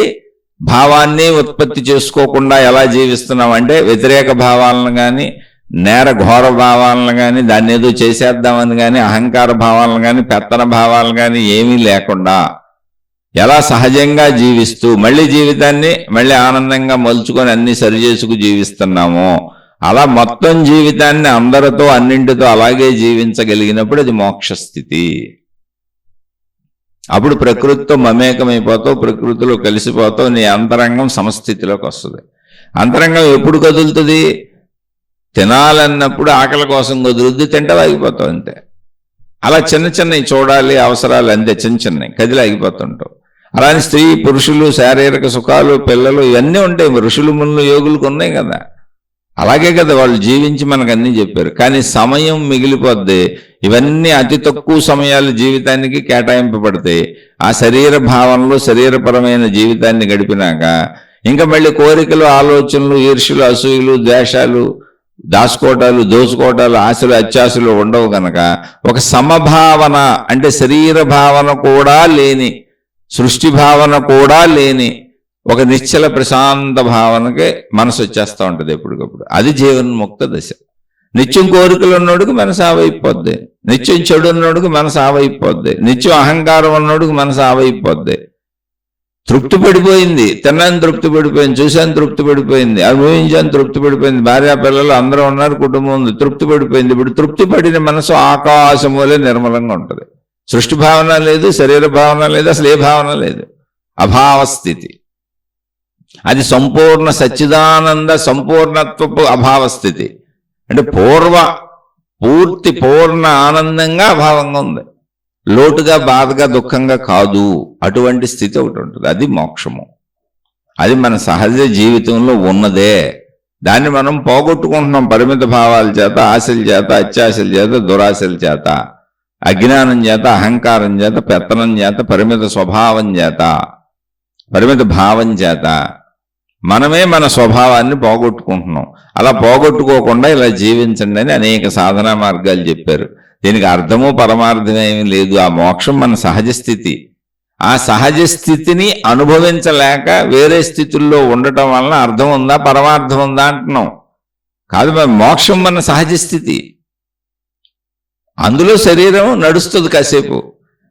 భావాన్ని ఉత్పత్తి చేసుకోకుండా ఎలా జీవిస్తున్నాం అంటే వ్యతిరేక భావాలను కానీ, నేర ఘోర భావాలను కానీ, దాన్ని ఏదో చేసేద్దామని కానీ, అహంకార భావాలను కానీ, పెత్తన భావాలను కానీ ఏమీ లేకుండా ఎలా సహజంగా జీవిస్తూ మళ్ళీ జీవితాన్ని మళ్ళీ ఆనందంగా మలుచుకొని అన్ని సరిచేసుకు జీవిస్తున్నామో అలా మొత్తం జీవితాన్ని అందరితో అన్నింటితో అలాగే జీవించగలిగినప్పుడు అది మోక్షస్థితి. అప్పుడు ప్రకృతితో మమేకమైపోతావు, ప్రకృతిలో కలిసిపోతావు, నీ అంతరంగం సమస్థితిలోకి వస్తుంది. అంతరంగం ఎప్పుడు కదులుతుంది? తినాలన్నప్పుడు ఆకలి కోసం కుదురుద్ది, తింటే ఆగిపోతావు అంతే. అలా చిన్న చిన్నవి చూడాలి, అవసరాలు అంతే, చిన్న చిన్నవి కదిలి ఆగిపోతుంటావు. అలానే స్త్రీ పురుషులు, శారీరక సుఖాలు, పిల్లలు ఇవన్నీ ఉంటాయి. ఋషులు, మునులు, యోగులకు ఉన్నాయి కదా. అలాగే కదా వాళ్ళు జీవించి మనకు అన్నీ చెప్పారు. కానీ సమయం మిగిలిపోద్ది. ఇవన్నీ అతి తక్కువ సమయాలు జీవితానికి కేటాయింపబడతాయి. ఆ శరీర భావనలో శరీరపరమైన జీవితాన్ని గడిపినాక ఇంకా మళ్ళీ కోరికలు, ఆలోచనలు, ఈర్ష్యలు, అసూయలు, ద్వేషాలు, దాచుకోవటాలు, దోచుకోవటాలు, ఆశలు, అత్యాశలు ఉండవు కనుక ఒక సమభావన అంటే శరీర భావన కూడా లేని, సృష్టి భావన కూడా లేని ఒక నిశ్చల ప్రశాంత భావనకే మనసు వచ్చేస్తూ ఉంటుంది ఎప్పటికప్పుడు. అది జీవన్ముక్త దశ. నిత్యం కోరికలు ఉన్నోడికి మనసు ఆవైపోద్ది, నిత్యం చెడు ఉన్నోడికి మనసు ఆవైపోద్ది, నిత్యం అహంకారం ఉన్నోడికి మనసు ఆవైపోద్ది. తృప్తి పడిపోయింది, తిన్నాను తృప్తి పడిపోయింది, చూశాను తృప్తి పడిపోయింది, అనుభవించాను తృప్తి పడిపోయింది, భార్య పిల్లలు అందరూ ఉన్నారు, కుటుంబం ఉంది, తృప్తి పడిపోయింది. ఇప్పుడు తృప్తి పడిన మనసు ఆకాశం వలె నిర్మలంగా ఉంటుంది. సృష్టి భావన లేదు, శరీర భావన లేదు, అసలు ఏ భావన లేదు, అభావస్థితి. అది సంపూర్ణ సచ్చిదానంద సంపూర్ణత్వపు అభావస్థితి. అంటే పూర్తి పూర్ణ ఆనందంగా అభావంగా ఉంది, లోటుగా, బాధగా, దుఃఖంగా కాదు. అటువంటి స్థితి ఒకటి ఉంటుంది, అది మోక్షము. అది మన సహజ జీవితంలో ఉన్నదే. దాన్ని మనం పోగొట్టుకుంటున్నాం పరిమిత భావాల చేత, ఆశల చేత, అత్యాశల చేత, దురాశల చేత, అజ్ఞానం చేత, అహంకారం చేత, పెత్తనం చేత, పరిమిత స్వభావం చేత, పరిమిత భావం చేత మనమే మన స్వభావాన్ని పోగొట్టుకుంటున్నాం. అలా పోగొట్టుకోకుండా ఇలా జీవించండి అని అనేక సాధనా మార్గాలు చెప్పారు. దీనికి అర్థమో పరమార్థం ఏమీ లేదు. ఆ మోక్షం మన సహజ స్థితి. ఆ సహజ స్థితిని అనుభవించలేక వేరే స్థితుల్లో ఉండటం వలన అర్థం ఉందా, పరమార్థం ఉందా అంటున్నాం. కాదు, మరి మోక్షం మన సహజ స్థితి. అందులో శరీరం నడుస్తుంది కాసేపు,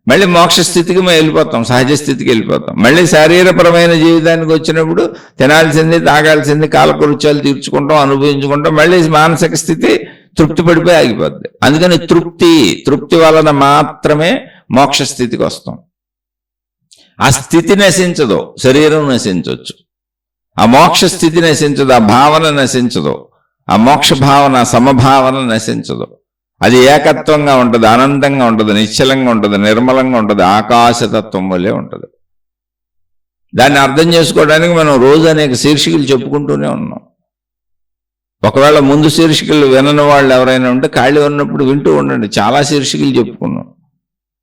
మళ్ళీ మోక్ష స్థితికి మేము వెళ్ళిపోతాం, సహజ స్థితికి వెళ్ళిపోతాం. మళ్ళీ శారీరపరమైన జీవితానికి వచ్చినప్పుడు తినాల్సింది, తాగాల్సింది, కాలకృత్యాలు తీర్చుకుంటాం, అనుభవించుకుంటాం. మళ్ళీ మానసిక స్థితి తృప్తి పడిపోయి ఆగిపోద్ది. అందుకని తృప్తి వలన మాత్రమే మోక్ష స్థితికి వస్తాం. ఆ స్థితి నశించదు, శరీరం నశించవచ్చు. ఆ మోక్ష స్థితి నశించదు, ఆ భావన నశించదు, ఆ మోక్ష భావన, సమభావన నశించదు. అది ఏకత్వంగా ఉంటుంది, అనంతంగా ఉంటుంది, నిశ్చలంగా ఉంటుంది, నిర్మలంగా ఉంటుంది, ఆకాశతత్వం వల్లే ఉంటుంది. దాన్ని అర్థం చేసుకోవడానికి మనం రోజు అనేక శీర్షికలు చెప్పుకుంటూనే ఉన్నాం. ఒకవేళ ముందు శీర్షికలు వినని వాళ్ళు ఎవరైనా ఉంటే ఖాళీ ఉన్నప్పుడు వింటూ ఉండండి. చాలా శీర్షికలు చెప్పుకున్నాం.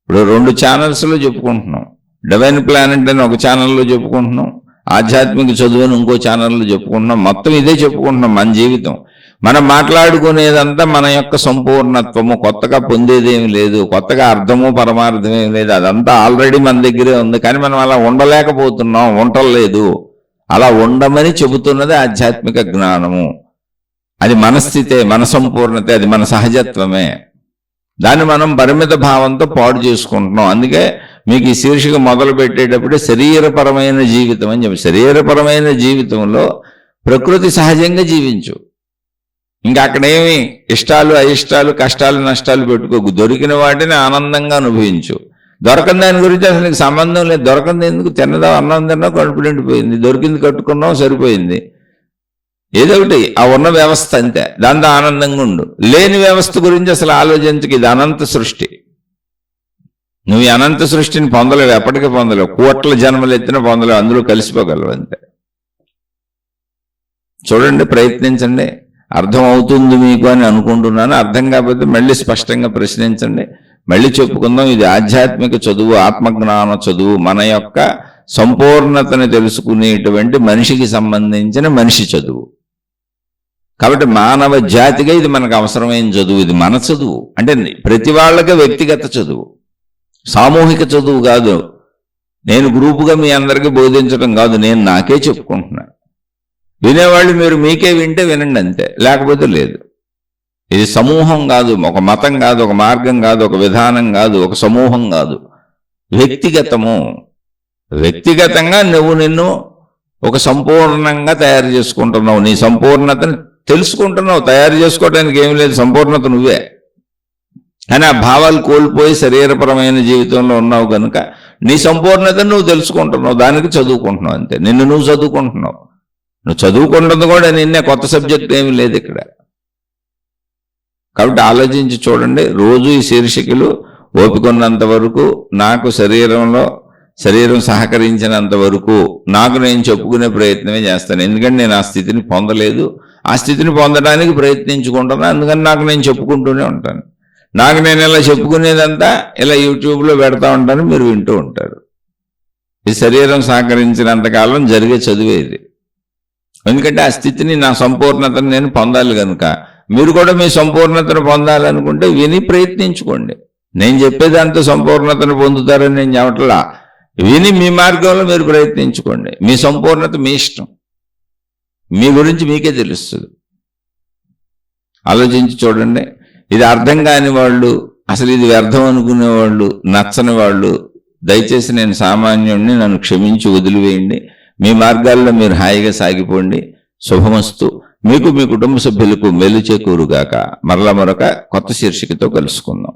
ఇప్పుడు 2 ఛానల్స్లో చెప్పుకుంటున్నాం. డివైన్ ప్లానెట్ అని ఒక ఛానల్లో చెప్పుకుంటున్నాం, ఆధ్యాత్మిక చదువు అని ఇంకో ఛానల్లో చెప్పుకుంటున్నాం. మొత్తం ఇదే చెప్పుకుంటున్నాం. మన జీవితం మనం మాట్లాడుకునేదంతా మన యొక్క సంపూర్ణత్వము, కొత్తగా పొందేదేమి లేదు, కొత్తగా అర్థము పరమార్థం ఏమి లేదు. అదంతా ఆల్రెడీ మన దగ్గరే ఉంది. కానీ మనం అలా ఉండలేకపోతున్నాం, ఉండలేదు. అలా ఉండమని చెబుతున్నది ఆధ్యాత్మిక జ్ఞానము. అది మన స్థితే, మన సంపూర్ణతే, అది మన సహజత్వమే. దాన్ని మనం పరిమిత భావంతో పాడు చేసుకుంటున్నాం. అందుకే మీకు ఈ శీర్షిక మొదలు పెట్టేటప్పుడే శరీరపరమైన జీవితం అని చెప్పి, శరీరపరమైన జీవితంలో ప్రకృతి సహజంగా జీవించు. ఇంకా అక్కడేమి ఇష్టాలు, అయిష్టాలు, కష్టాలు, నష్టాలు పెట్టుకోకు. దొరికిన వాటిని ఆనందంగా అనుభవించు. దొరకని దాని గురించి అసలు నీకు సంబంధం లేదు. దొరకంది ఎందుకు? తిన్నదా, అన్నం తిన్నా, కడుపు నిండిపోయింది. దొరికింది కట్టుకున్నాం, సరిపోయింది. ఏదో ఒకటి ఆ ఉన్న వ్యవస్థ అంతే, దాంతో ఆనందంగా ఉండు. లేని వ్యవస్థ గురించి అసలు ఆలోచించక. ఇది అనంత సృష్టి. నువ్వు ఈ అనంత సృష్టిని పొందలేవు, ఎప్పటికీ పొందలేవు, కోట్ల జన్మలు ఎత్తిన పొందలేవు, అందులో కలిసిపోగలవు అంతే. చూడండి, ప్రయత్నించండి, అర్థం అవుతుంది మీకు అని అనుకుంటున్నాను. అర్థం కాకపోతే మళ్ళీ స్పష్టంగా ప్రశ్నించండి, మళ్ళీ చెప్పుకుందాం. ఇది ఆధ్యాత్మిక చదువు, ఆత్మజ్ఞాన చదువు, మన యొక్క సంపూర్ణతని తెలుసుకునేటువంటి మనిషికి సంబంధించిన మనిషి చదువు. కాబట్టి మానవ జాతిగా ఇది మనకు అవసరమైన చదువు. ఇది మన చదువు అంటే ప్రతి వాళ్ళకి వ్యక్తిగత చదువు, సామూహిక చదువు కాదు. నేను గ్రూపుగా మీ అందరికీ బోధించడం కాదు, నేను నాకే చెప్పుకుంటున్నాను. వినేవాళ్ళు మీరు మీకే వింటే వినండి అంతే, లేకపోతే లేదు. ఇది సమూహం కాదు, ఒక మతం కాదు, ఒక మార్గం కాదు, ఒక విధానం కాదు, ఒక సమూహం కాదు, వ్యక్తిగతము. వ్యక్తిగతంగా నువ్వు నిన్ను ఒక సంపూర్ణంగా తయారు చేసుకుంటున్నావు, నీ సంపూర్ణతని తెలుసుకుంటున్నావు. తయారు చేసుకోవడానికి ఏమి లేదు, సంపూర్ణత నువ్వే. కానీ ఆ భావాలు కోల్పోయి శరీరపరమైన జీవితంలో ఉన్నావు కనుక నీ సంపూర్ణతను నువ్వు తెలుసుకుంటున్నావు, దానికి చదువుకుంటున్నావు అంతే. నిన్ను నువ్వు చదువుకుంటున్నావు. నువ్వు చదువుకుంటుంది కూడా నిన్నే, కొత్త సబ్జెక్ట్ ఏమి లేదు ఇక్కడ. కాబట్టి ఆలోచించి చూడండి. రోజు ఈ శీర్షికలు ఓపికొన్నంత వరకు, నాకు శరీరం సహకరించినంత వరకు నాకు నేను చెప్పుకునే ప్రయత్నమే చేస్తాను. ఎందుకంటే నేను ఆ స్థితిని పొందలేదు, ఆ స్థితిని పొందడానికి ప్రయత్నించుకుంటాను. అందుకని నాకు నేను చెప్పుకుంటూనే ఉంటాను. నాకు నేను ఇలా చెప్పుకునేదంతా ఇలా యూట్యూబ్లో పెడతా ఉంటాను, మీరు వింటూ ఉంటారు. ఈ శరీరం సహకరించినంతకాలం జరిగే చదువే ఇది. ఎందుకంటే ఆ స్థితిని, నా సంపూర్ణతను నేను పొందాలి కనుక మీరు కూడా మీ సంపూర్ణతను పొందాలనుకుంటే విని ప్రయత్నించుకోండి. నేను చెప్పేదాంతో సంపూర్ణతను పొందుతారని నేను చెప్పట్లా. విని మీ మార్గంలో మీరు ప్రయత్నించుకోండి. మీ సంపూర్ణత మీ ఇష్టం, మీ గురించి మీకే తెలుస్తుంది. ఆలోచించి చూడండి. ఇది అర్థం కాని వాళ్ళు, అసలు ఇది వ్యర్థం అనుకునేవాళ్ళు, నచ్చని వాళ్ళు, దయచేసి నేను సామాన్యుడిని, నన్ను క్షమించి వదిలివేయండి. మీ మార్గాల్లో మీరు హాయిగా సాగిపోండి. శుభమస్తు. మీకు, మీ కుటుంబ సభ్యులకు మేలు చేకూరుగాక. మరలా మరొక కొత్త శీర్షికతో కలుసుకుందాం.